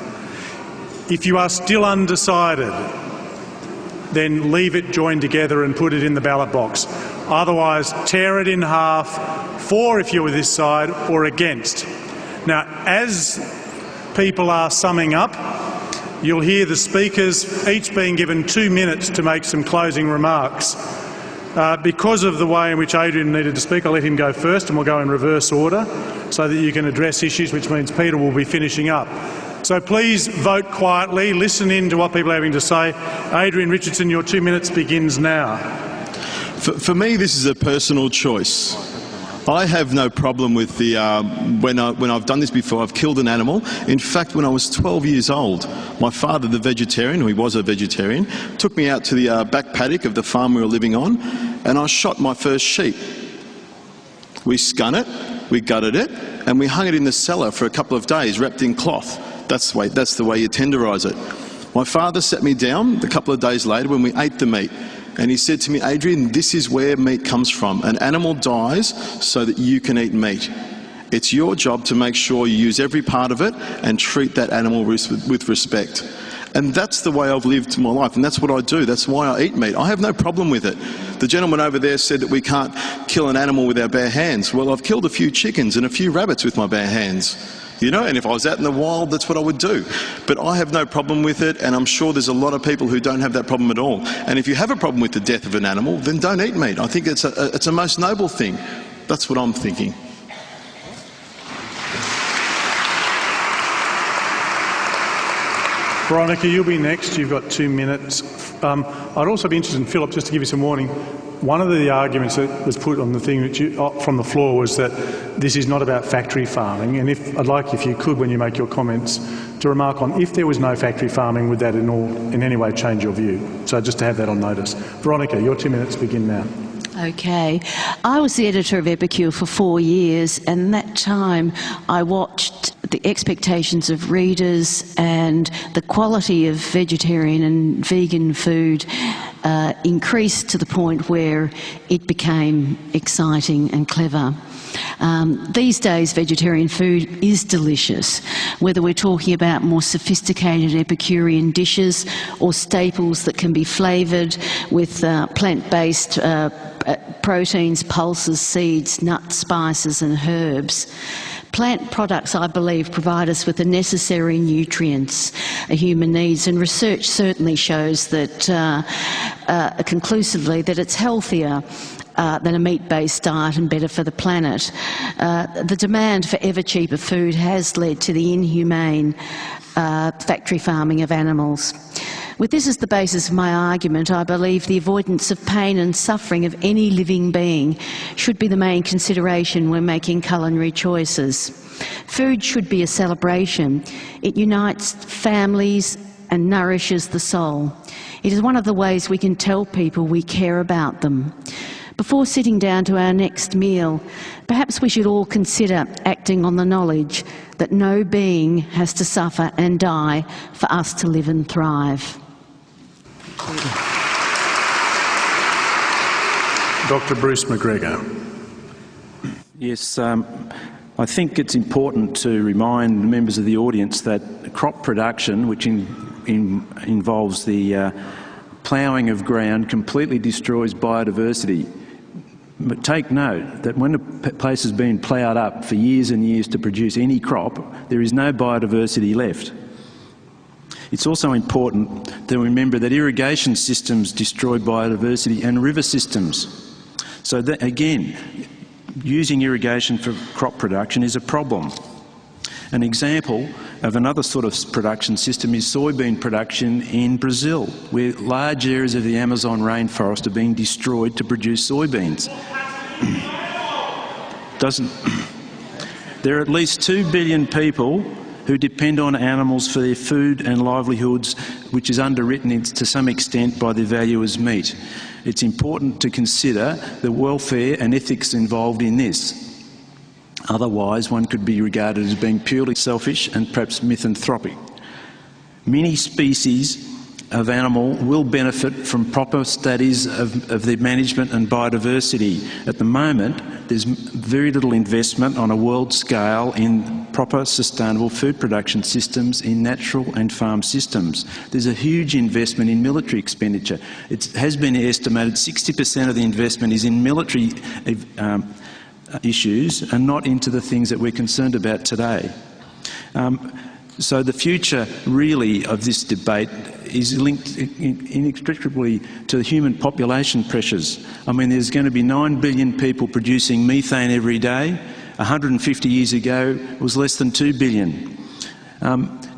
If you are still undecided, then leave it joined together and put it in the ballot box. Otherwise, tear it in half, for if you're this side or against. Now, as people are summing up, you'll hear the speakers each being given 2 minutes to make some closing remarks. Because of the way in which Adrian needed to speak, I'll let him go first and we'll go in reverse order so that you can address issues, which means Peter will be finishing up. So please vote quietly, listen in to what people are having to say. Adrian Richardson, your 2 minutes begins now. For me, this is a personal choice. I have no problem with the, when I've done this before, I've killed an animal. In fact, when I was 12 years old, my father, the vegetarian, he was a vegetarian, took me out to the back paddock of the farm we were living on, and I shot my first sheep. We skun it, we gutted it, and we hung it in the cellar for a couple of days, wrapped in cloth. That's the way you tenderise it. My father sat me down a couple of days later when we ate the meat. And he said to me, Adrian, this is where meat comes from. An animal dies so that you can eat meat. It's your job to make sure you use every part of it and treat that animal with respect. And that's the way I've lived my life, and that's what I do. That's why I eat meat. I have no problem with it. The gentleman over there said that we can't kill an animal with our bare hands. Well, I've killed a few chickens and a few rabbits with my bare hands. You know, and if I was out in the wild, that's what I would do. But I have no problem with it, and I'm sure there's a lot of people who don't have that problem at all. And if you have a problem with the death of an animal, then don't eat meat. I think it's a most noble thing. That's what I'm thinking. Veronica, you'll be next. You've got 2 minutes. I'd also be interested in, Philip, just to give you some warning, one of the arguments that was put on the thing that from the floor was that this is not about factory farming, and I'd like, if you could, when you make your comments, to remark on if there was no factory farming, would that in any way change your view? So just to have that on notice. Veronica, your 2 minutes begin now. Okay. I was the editor of Epicure for 4 years, and that time I watched the expectations of readers and the quality of vegetarian and vegan food increased to the point where it became exciting and clever. These days, vegetarian food is delicious, whether we're talking about more sophisticated Epicurean dishes or staples that can be flavoured with plant-based proteins, pulses, seeds, nuts, spices and herbs. Plant products, I believe, provide us with the necessary nutrients a human needs, and research certainly shows that conclusively that it's healthier than a meat-based diet and better for the planet. The demand for ever cheaper food has led to the inhumane factory farming of animals. With this as the basis of my argument, I believe the avoidance of pain and suffering of any living being should be the main consideration when making culinary choices. Food should be a celebration. It unites families and nourishes the soul. It is one of the ways we can tell people we care about them. Before sitting down to our next meal, perhaps we should all consider acting on the knowledge that no being has to suffer and die for us to live and thrive. Dr. Bruce McGregor. Yes, I think it's important to remind members of the audience that crop production, which involves the ploughing of ground, completely destroys biodiversity. But take note that when a place has been ploughed up for years and years to produce any crop, there is no biodiversity left. It's also important to remember that irrigation systems destroy biodiversity and river systems. So that, again, using irrigation for crop production is a problem. An example of another sort of production system is soybean production in Brazil, where large areas of the Amazon rainforest are being destroyed to produce soybeans. There are at least 2 billion people who depend on animals for their food and livelihoods, which is underwritten to some extent by the value as meat. It's important to consider the welfare and ethics involved in this. Otherwise, one could be regarded as being purely selfish and perhaps misanthropic. Many species of animal will benefit from proper studies of their management and biodiversity. At the moment, there's very little investment on a world scale in proper sustainable food production systems in natural and farm systems. There's a huge investment in military expenditure. It has been estimated 60% of the investment is in military issues and not into the things that we're concerned about today. So the future, really, of this debate is linked inextricably to human population pressures. I mean, there's going to be 9 billion people producing methane every day. 150 years ago, it was less than 2 billion.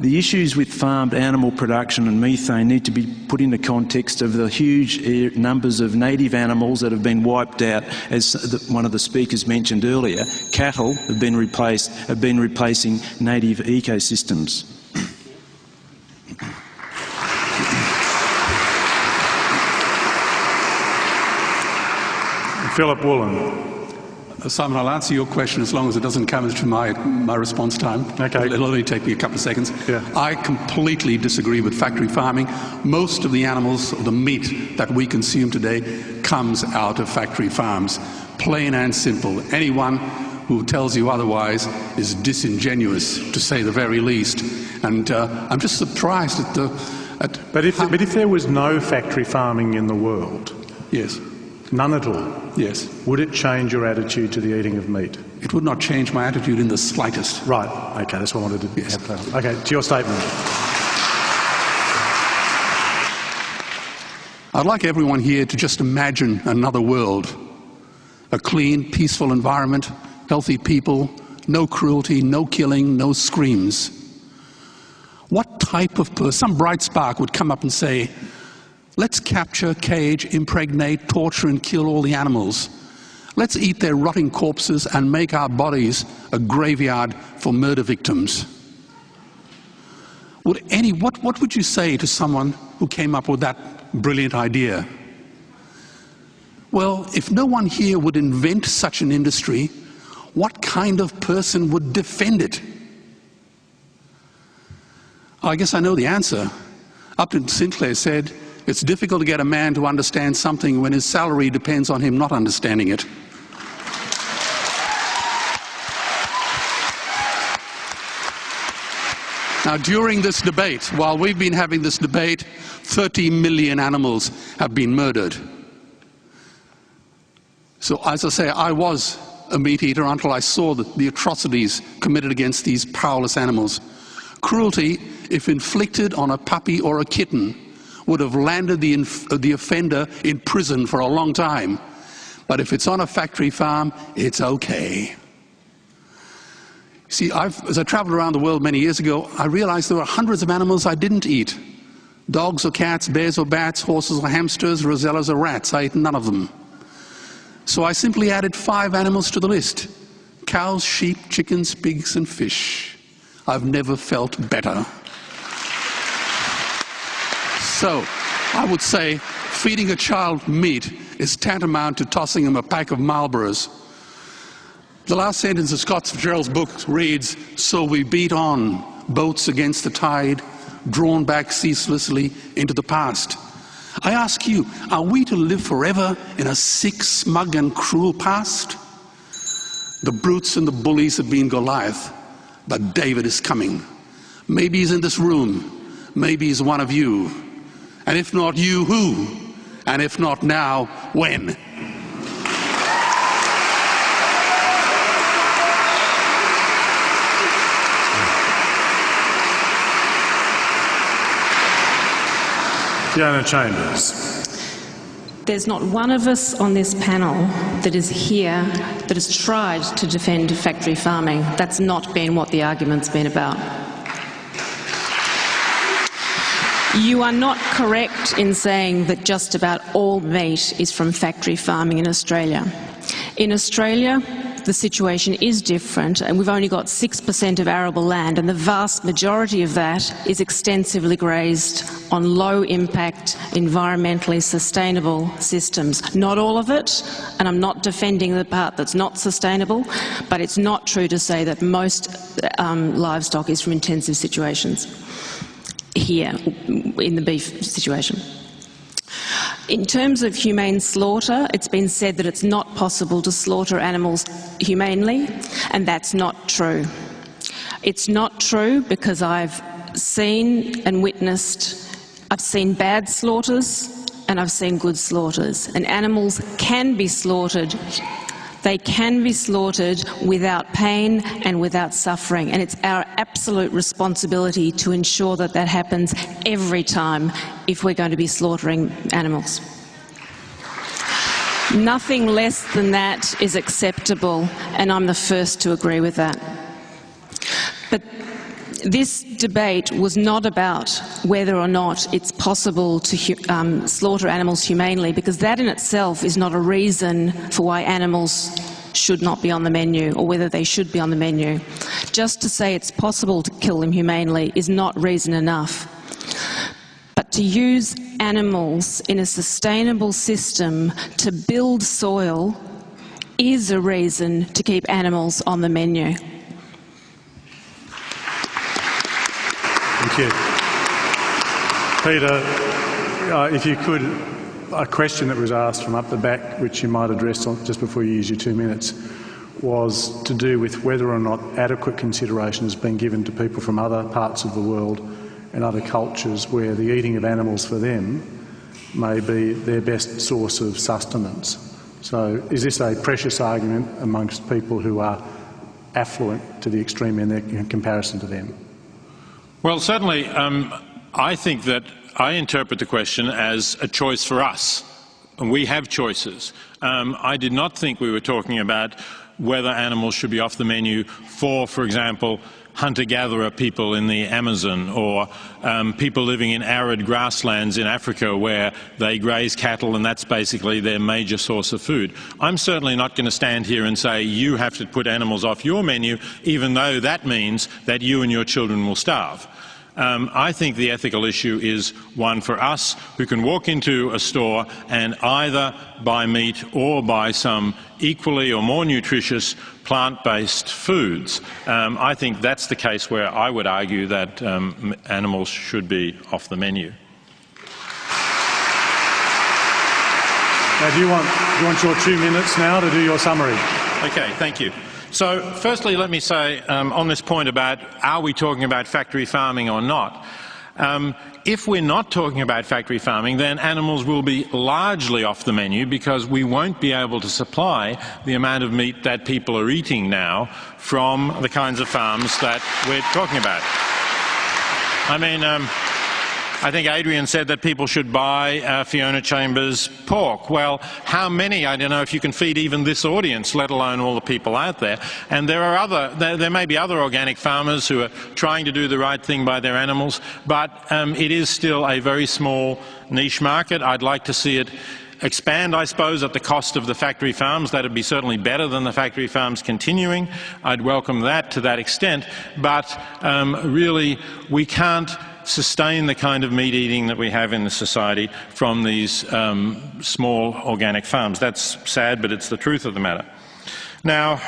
The issues with farmed animal production and methane need to be put in the context of the huge numbers of native animals that have been wiped out. As one of the speakers mentioned earlier, cattle have been replacing native ecosystems. Philip Wollen. Simon, I'll answer your question as long as it doesn't come into my response time. Okay. It'll only take me a couple of seconds. Yeah. I completely disagree with factory farming. Most of the animals, the meat that we consume today, comes out of factory farms. Plain and simple. Anyone who tells you otherwise is disingenuous, to say the very least. And I'm just surprised at the... But if there was no factory farming in the world... Yes. None at all? Yes. Would it change your attitude to the eating of meat? It would not change my attitude in the slightest. Right. Okay, that's what I wanted to have clarity. Okay, to your statement. I'd like everyone here to just imagine another world. A clean, peaceful environment, healthy people, no cruelty, no killing, no screams. What type of person, some bright spark would come up and say, let's capture, cage, impregnate, torture and kill all the animals. Let's eat their rotting corpses and make our bodies a graveyard for murder victims. What would you say to someone who came up with that brilliant idea? Well, if no one here would invent such an industry, what kind of person would defend it? I guess I know the answer. Upton Sinclair said, it's difficult to get a man to understand something when his salary depends on him not understanding it. Now, during this debate, while we've been having this debate, 30 million animals have been murdered. So, as I say, I was a meat eater until I saw the atrocities committed against these powerless animals. Cruelty, if inflicted on a puppy or a kitten, would have landed the offender in prison for a long time. But if it's on a factory farm, it's okay. See, as I traveled around the world many years ago, I realized there were hundreds of animals I didn't eat. Dogs or cats, bears or bats, horses or hamsters, rosellas or rats. I ate none of them. So I simply added 5 animals to the list. Cows, sheep, chickens, pigs and fish. I've never felt better. So, I would say feeding a child meat is tantamount to tossing him a pack of Marlboros. The last sentence of Scott Fitzgerald's book reads, so we beat on, boats against the tide, drawn back ceaselessly into the past. I ask you, are we to live forever in a sick, smug and cruel past? The brutes and the bullies have been Goliath, but David is coming. Maybe he's in this room, maybe he's one of you. And if not you, who? And if not now, when? Fiona Chambers. There's not one of us on this panel that is here that has tried to defend factory farming. That's not been what the argument's been about. You are not correct in saying that just about all meat is from factory farming in Australia. In Australia, the situation is different, and we've only got 6% of arable land, and the vast majority of that is extensively grazed on low-impact, environmentally sustainable systems. Not all of it, and I'm not defending the part that's not sustainable, but it's not true to say that most livestock is from intensive situations. here in the beef situation. In terms of humane slaughter, it's been said that it's not possible to slaughter animals humanely, and that's not true. It's not true because I've seen and witnessed, I've seen bad slaughters and I've seen good slaughters, and animals can be slaughtered. They can be slaughtered without pain and without suffering, and it's our absolute responsibility to ensure that that happens every time if we're going to be slaughtering animals. Nothing less than that is acceptable, and I'm the first to agree with that. But this debate was not about whether or not it's possible to slaughter animals humanely, because that in itself is not a reason for why animals should not be on the menu or whether they should be on the menu. Just to say it's possible to kill them humanely is not reason enough. But to use animals in a sustainable system to build soil is a reason to keep animals on the menu. Thank you. Peter, if you could, a question that was asked from up the back, which you might address just before you use your 2 minutes, was to do with whether or not adequate consideration has been given to people from other parts of the world and other cultures where the eating of animals for them may be their best source of sustenance. So is this a precious argument amongst people who are affluent to the extreme in comparison to them? Well, certainly, I think that I interpret the question as a choice for us, and we have choices. I did not think we were talking about whether animals should be off the menu for example, hunter-gatherer people in the Amazon, or people living in arid grasslands in Africa where they graze cattle and that's basically their major source of food. I'm certainly not going to stand here and say you have to put animals off your menu, even though that means that you and your children will starve. I think the ethical issue is one for us who can walk into a store and either buy meat or buy some equally or more nutritious plant-based foods. I think that's the case where I would argue that animals should be off the menu. Now, do you want your 2 minutes now to do your summary? Okay, thank you. So, firstly, let me say on this point about are we talking about factory farming or not, if we're not talking about factory farming, then animals will be largely off the menu because we won't be able to supply the amount of meat that people are eating now from the kinds of farms that we're talking about. I mean, I think Adrian said that people should buy Fiona Chambers' pork. Well, how many? I don't know if you can feed even this audience, let alone all the people out there. And there may be other organic farmers who are trying to do the right thing by their animals, but it is still a very small niche market. I'd like to see it expand, I suppose, at the cost of the factory farms. That would be certainly better than the factory farms continuing. I'd welcome that to that extent. But really, we can't sustain the kind of meat eating that we have in the society from these small organic farms. That's sad, but it's the truth of the matter. Now,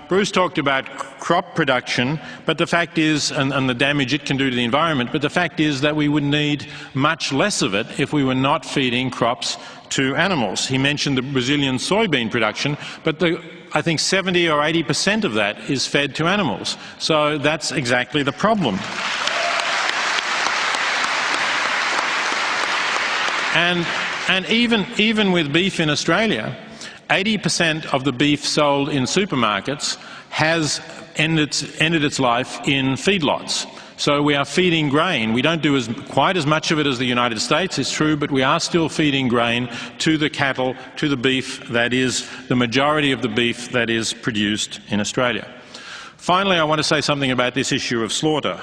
Bruce talked about crop production, but the fact is, and the damage it can do to the environment, but the fact is that we would need much less of it if we were not feeding crops to animals. He mentioned the Brazilian soybean production, but I think 70 or 80% of that is fed to animals. So that's exactly the problem. And even with beef in Australia, 80% of the beef sold in supermarkets has ended its life in feedlots. So we are feeding grain. We don't do quite as much of it as the United States, it's true, but we are still feeding grain to the cattle, to the beef that is the majority of the beef that is produced in Australia. Finally, I want to say something about this issue of slaughter.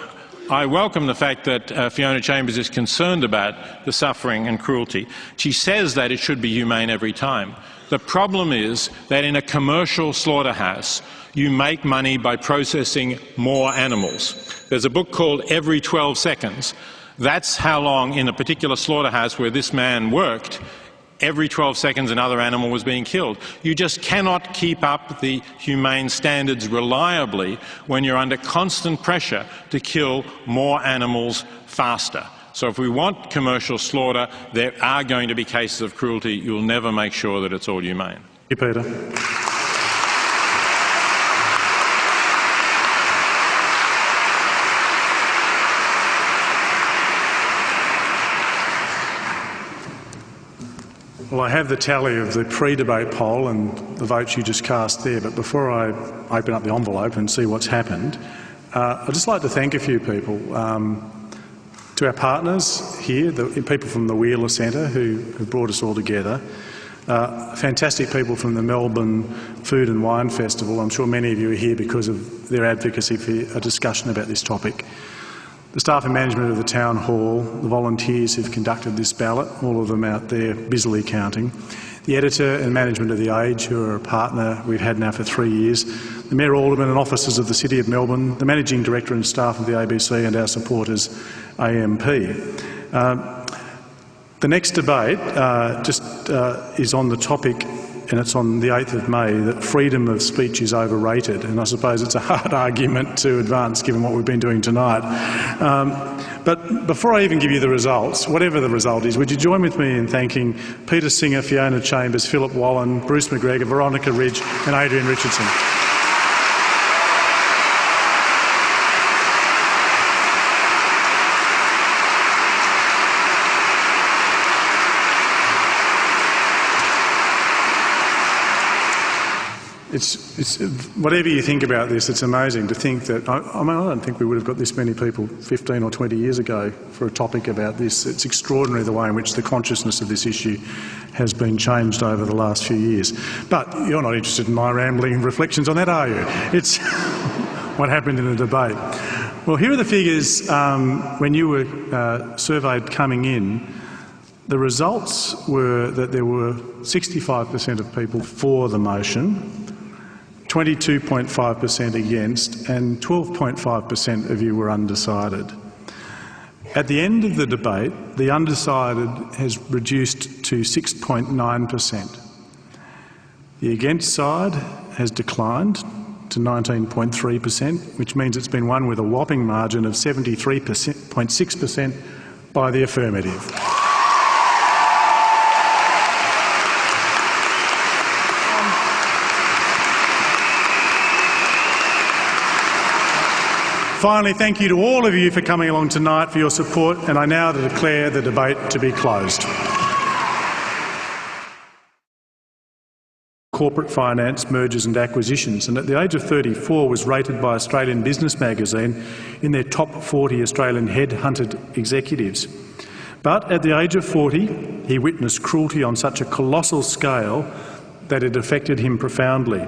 I welcome the fact that Fiona Chambers is concerned about the suffering and cruelty. She says that it should be humane every time. The problem is that in a commercial slaughterhouse, you make money by processing more animals. There's a book called Every 12 Seconds. That's how long in a particular slaughterhouse where this man worked every 12 seconds another animal was being killed. You just cannot keep up the humane standards reliably when you're under constant pressure to kill more animals faster. So if we want commercial slaughter, there are going to be cases of cruelty. You'll never make sure that it's all humane. Thank you, Peter. Well, I have the tally of the pre-debate poll and the votes you just cast there, but before I open up the envelope and see what's happened, I'd just like to thank a few people. To our partners here, the people from the Wheeler Centre who brought us all together, fantastic people from the Melbourne Food and Wine Festival. I'm sure many of you are here because of their advocacy for a discussion about this topic. The staff and management of the Town Hall, the volunteers who've conducted this ballot, all of them out there busily counting, the editor and management of The Age, who are a partner we've had now for 3 years, the Mayor, Alderman and officers of the City of Melbourne, the Managing Director and staff of the ABC and our supporters, AMP. The next debate is on the topic, and it's on the 8th of May, that freedom of speech is overrated. And I suppose it's a hard argument to advance given what we've been doing tonight. But before I even give you the results, whatever the result is, would you join with me in thanking Peter Singer, Fiona Chambers, Philip Wollen, Bruce McGregor, Veronica Ridge and Adrian Richardson. It's whatever you think about this, it's amazing to think that, I don't think we would have got this many people 15 or 20 years ago for a topic about this. It's extraordinary the way in which the consciousness of this issue has been changed over the last few years. But you're not interested in my rambling reflections on that, are you? It's what happened in the debate. Well, here are the figures when you were surveyed coming in. The results were that there were 65% of people for the motion, 22.5% against, and 12.5% of you were undecided. At the end of the debate, the undecided has reduced to 6.9%. The against side has declined to 19.3%, which means it's been won with a whopping margin of 73.6% by the affirmative. Finally, thank you to all of you for coming along tonight, for your support, and I now declare the debate to be closed. Corporate finance, mergers and acquisitions, and at the age of 34 was rated by Australian Business Magazine in their top 40 Australian headhunted executives. But at the age of 40, he witnessed cruelty on such a colossal scale that it affected him profoundly.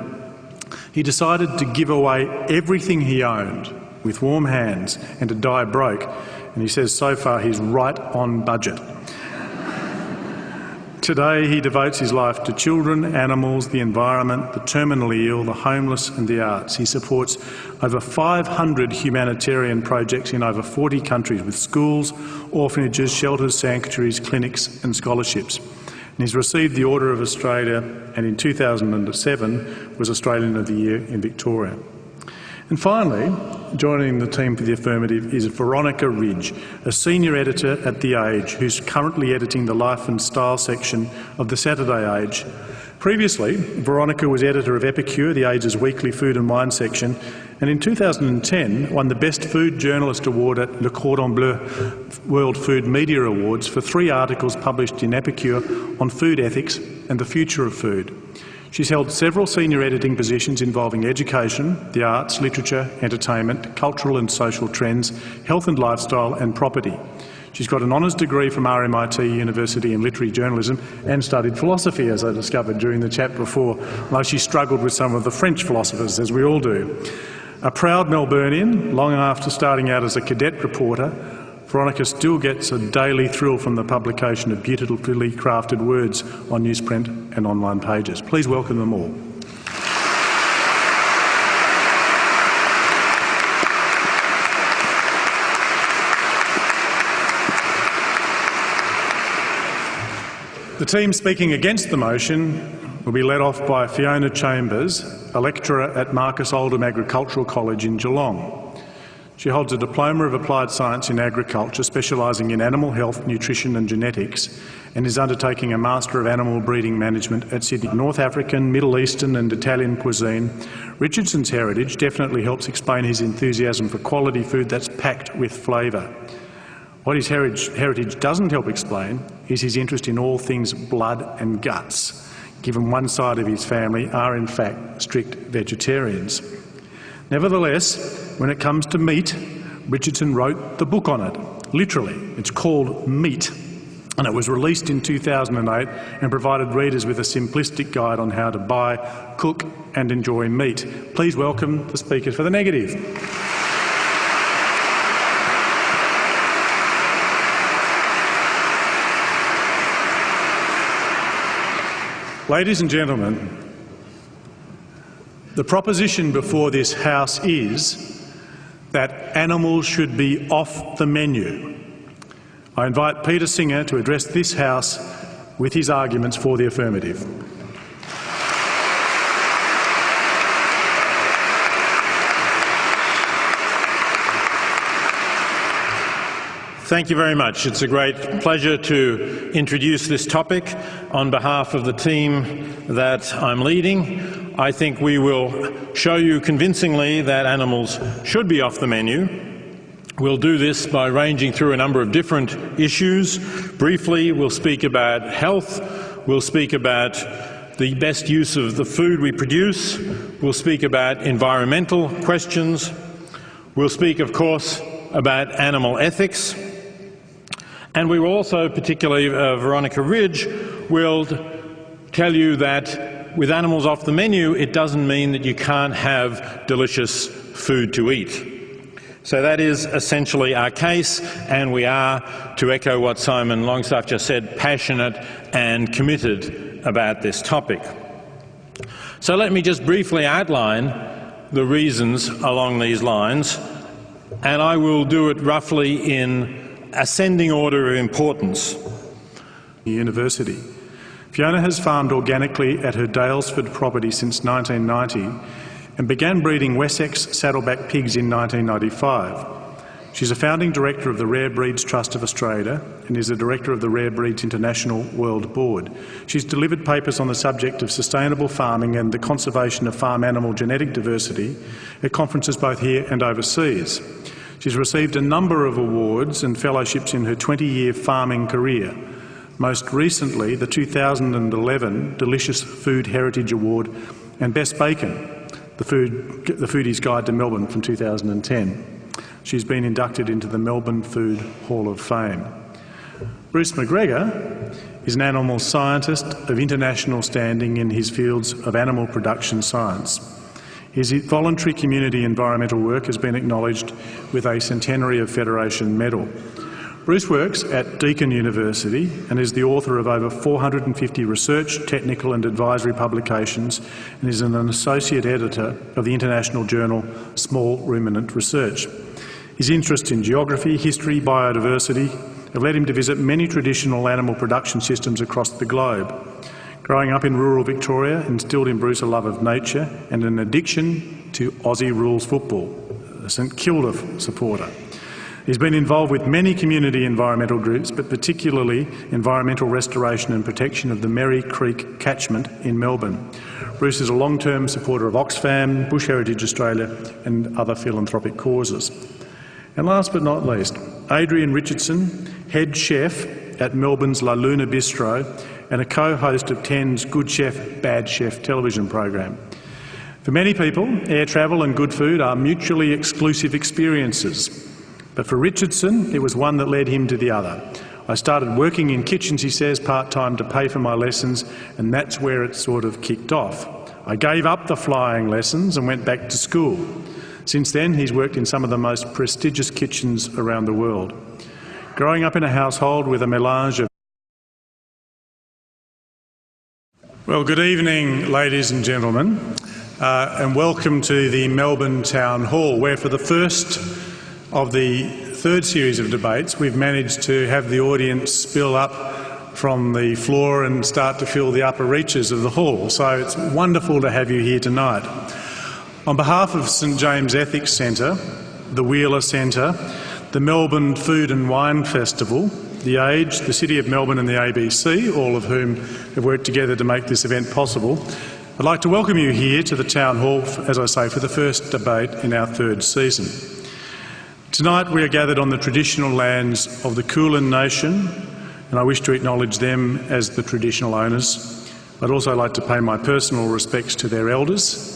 He decided to give away everything he owned with warm hands and to die broke, and he says so far he's right on budget. Today he devotes his life to children, animals, the environment, the terminally ill, the homeless and the arts. He supports over 500 humanitarian projects in over 40 countries with schools, orphanages, shelters, sanctuaries, clinics and scholarships. And he's received the Order of Australia and in 2007 was Australian of the Year in Victoria. And finally, joining the team for the affirmative is Veronica Ridge, a senior editor at The Age, who's currently editing the Life and Style section of the Saturday Age. Previously, Veronica was editor of Epicure, The Age's weekly food and wine section, and in 2010 won the Best Food Journalist Award at Le Cordon Bleu World Food Media Awards for 3 articles published in Epicure on food ethics and the future of food. She's held several senior editing positions involving education, the arts, literature, entertainment, cultural and social trends, health and lifestyle and property. She's got an honours degree from RMIT University in literary journalism and studied philosophy, as I discovered during the chat before, though she struggled with some of the French philosophers, as we all do. A proud Melburnian, long after starting out as a cadet reporter, Veronica still gets a daily thrill from the publication of beautifully crafted words on newsprint and online pages. Please welcome them all. The team speaking against the motion will be led off by Fiona Chambers, a lecturer at Marcus Oldham Agricultural College in Geelong. She holds a Diploma of Applied Science in Agriculture, specialising in animal health, nutrition and genetics, and is undertaking a Master of Animal Breeding Management at Sydney. North African, Middle Eastern and Italian cuisine. Richardson's heritage definitely helps explain his enthusiasm for quality food that's packed with flavour. What his heritage doesn't help explain is his interest in all things blood and guts, given one side of his family are in fact strict vegetarians. Nevertheless, when it comes to meat, Richardson wrote the book on it. Literally, it's called Meat, and it was released in 2008 and provided readers with a simplistic guide on how to buy, cook and enjoy meat. Please welcome the speakers for the negative. Ladies and gentlemen, the proposition before this House is that animals should be off the menu. I invite Peter Singer to address this House with his arguments for the affirmative. Thank you very much. It's a great pleasure to introduce this topic on behalf of the team that I'm leading. I think we will show you convincingly that animals should be off the menu. We'll do this by ranging through a number of different issues. Briefly, we'll speak about health. We'll speak about the best use of the food we produce. We'll speak about environmental questions. We'll speak, of course, about animal ethics. And we will also, particularly Veronica Ridge, will tell you that with animals off the menu, it doesn't mean that you can't have delicious food to eat. So that is essentially our case, and we are, to echo what Simon Longstaff just said, passionate and committed about this topic. So let me just briefly outline the reasons along these lines, and I will do it roughly in ascending order of importance. University. Fiona has farmed organically at her Dalesford property since 1990 and began breeding Wessex saddleback pigs in 1995. She's a founding director of the Rare Breeds Trust of Australia and is a director of the Rare Breeds International World Board. She's delivered papers on the subject of sustainable farming and the conservation of farm animal genetic diversity at conferences both here and overseas. She's received a number of awards and fellowships in her 20-year farming career, most recently the 2011 Delicious Food Heritage Award and Best Bacon, the Foodie's Guide to Melbourne from 2010. She's been inducted into the Melbourne Food Hall of Fame. Bruce McGregor is an animal scientist of international standing in his fields of animal production science. His voluntary community environmental work has been acknowledged with a Centenary of Federation medal. Bruce works at Deakin University and is the author of over 450 research, technical and advisory publications, and is an associate editor of the international journal Small Ruminant Research. His interests in geography, history, biodiversity have led him to visit many traditional animal production systems across the globe. Growing up in rural Victoria instilled in Bruce a love of nature and an addiction to Aussie rules football, a St Kilda supporter. He's been involved with many community environmental groups, but particularly environmental restoration and protection of the Merry Creek catchment in Melbourne. Bruce is a long-term supporter of Oxfam, Bush Heritage Australia and other philanthropic causes. And last but not least, Adrian Richardson, head chef at Melbourne's La Luna Bistro and a co-host of 10's Good Chef, Bad Chef television program. For many people, air travel and good food are mutually exclusive experiences. But for Richardson, it was one that led him to the other. I started working in kitchens, he says, part-time to pay for my lessons, and that's where it sort of kicked off. I gave up the flying lessons and went back to school. Since then, he's worked in some of the most prestigious kitchens around the world. Growing up in a household with a melange of Well, good evening, ladies and gentlemen, and welcome to the Melbourne Town Hall, where for the first of the third series of debates, we've managed to have the audience spill up from the floor and start to fill the upper reaches of the hall. So it's wonderful to have you here tonight. On behalf of St James Ethics Centre, the Wheeler Centre, the Melbourne Food and Wine Festival, The Age, the City of Melbourne and the ABC, all of whom have worked together to make this event possible, I'd like to welcome you here to the Town Hall, as I say, for the first debate in our third season. Tonight we are gathered on the traditional lands of the Kulin Nation, and I wish to acknowledge them as the traditional owners. I'd also like to pay my personal respects to their elders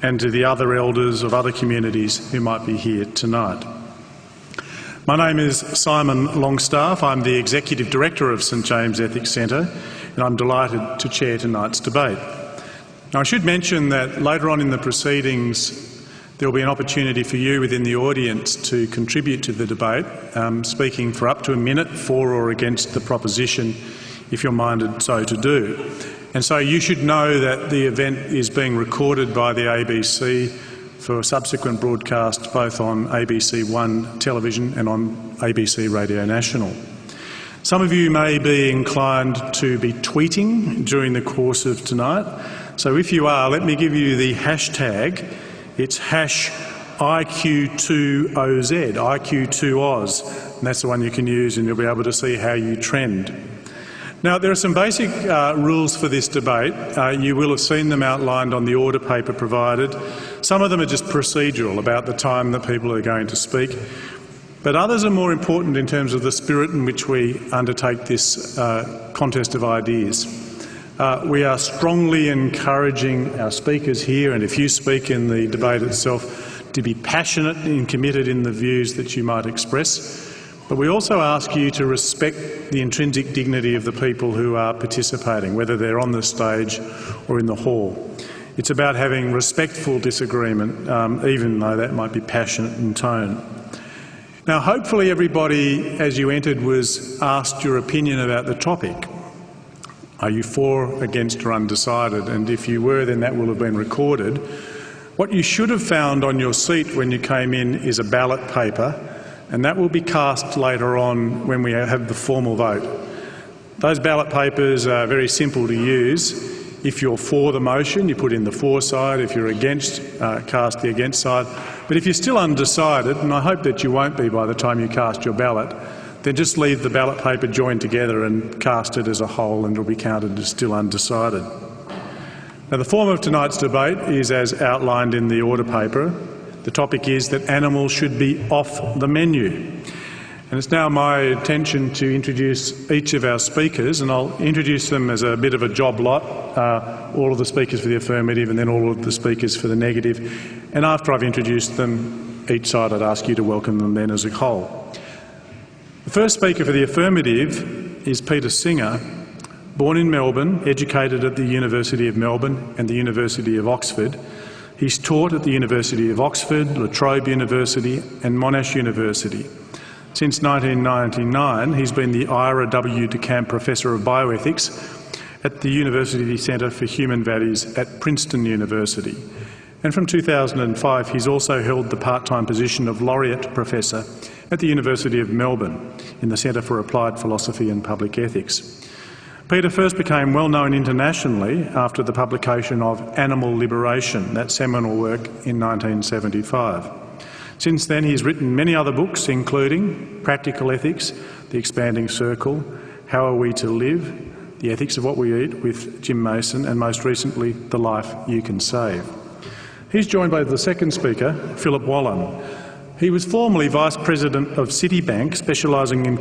and to the other elders of other communities who might be here tonight. My name is Simon Longstaff. I'm the Executive Director of St James Ethics Centre, and I'm delighted to chair tonight's debate. Now, I should mention that later on in the proceedings there will be an opportunity for you within the audience to contribute to the debate, speaking for up to a minute for or against the proposition if you're minded so to do. And so you should know that the event is being recorded by the ABC for subsequent broadcast both on ABC One television and on ABC Radio National. Some of you may be inclined to be tweeting during the course of tonight. So if you are, let me give you the hashtag. It's #IQ2OZ, IQ2Oz, and that's the one you can use and you'll be able to see how you trend. Now, there are some basic rules for this debate. You will have seen them outlined on the order paper provided. Some of them are just procedural, about the time that people are going to speak, but others are more important in terms of the spirit in which we undertake this contest of ideas. We are strongly encouraging our speakers here, and if you speak in the debate itself, to be passionate and committed in the views that you might express. But we also ask you to respect the intrinsic dignity of the people who are participating, whether they're on the stage or in the hall. It's about having respectful disagreement, even though that might be passionate in tone. Now, hopefully everybody, as you entered, was asked your opinion about the topic. Are you for, against or undecided? And if you were, then that will have been recorded. What you should have found on your seat when you came in is a ballot paper, and that will be cast later on when we have the formal vote. Those ballot papers are very simple to use. If you're for the motion, you put in the for side. If you're against, cast the against side. But if you're still undecided, and I hope that you won't be by the time you cast your ballot, then just leave the ballot paper joined together and cast it as a whole, and it'll be counted as still undecided. Now, the form of tonight's debate is as outlined in the order paper. The topic is that animals should be off the menu. And it's now my intention to introduce each of our speakers, and I'll introduce them as a bit of a job lot, all of the speakers for the affirmative and then all of the speakers for the negative. And after I've introduced them, each side, I'd ask you to welcome them then as a whole. The first speaker for the affirmative is Peter Singer, born in Melbourne, educated at the University of Melbourne and the University of Oxford. He's taught at the University of Oxford, La Trobe University and Monash University. Since 1999, he's been the Ira W. DeCamp Professor of Bioethics at the University Centre for Human Values at Princeton University. And from 2005, he's also held the part-time position of Laureate Professor at the University of Melbourne in the Centre for Applied Philosophy and Public Ethics. Peter first became well known internationally after the publication of Animal Liberation, that seminal work in 1975. Since then he's written many other books, including Practical Ethics, The Expanding Circle, How Are We to Live, The Ethics of What We Eat with Jim Mason, and most recently, The Life You Can Save. He's joined by the second speaker, Philip Wollen. He was formerly Vice President of Citibank, specialising in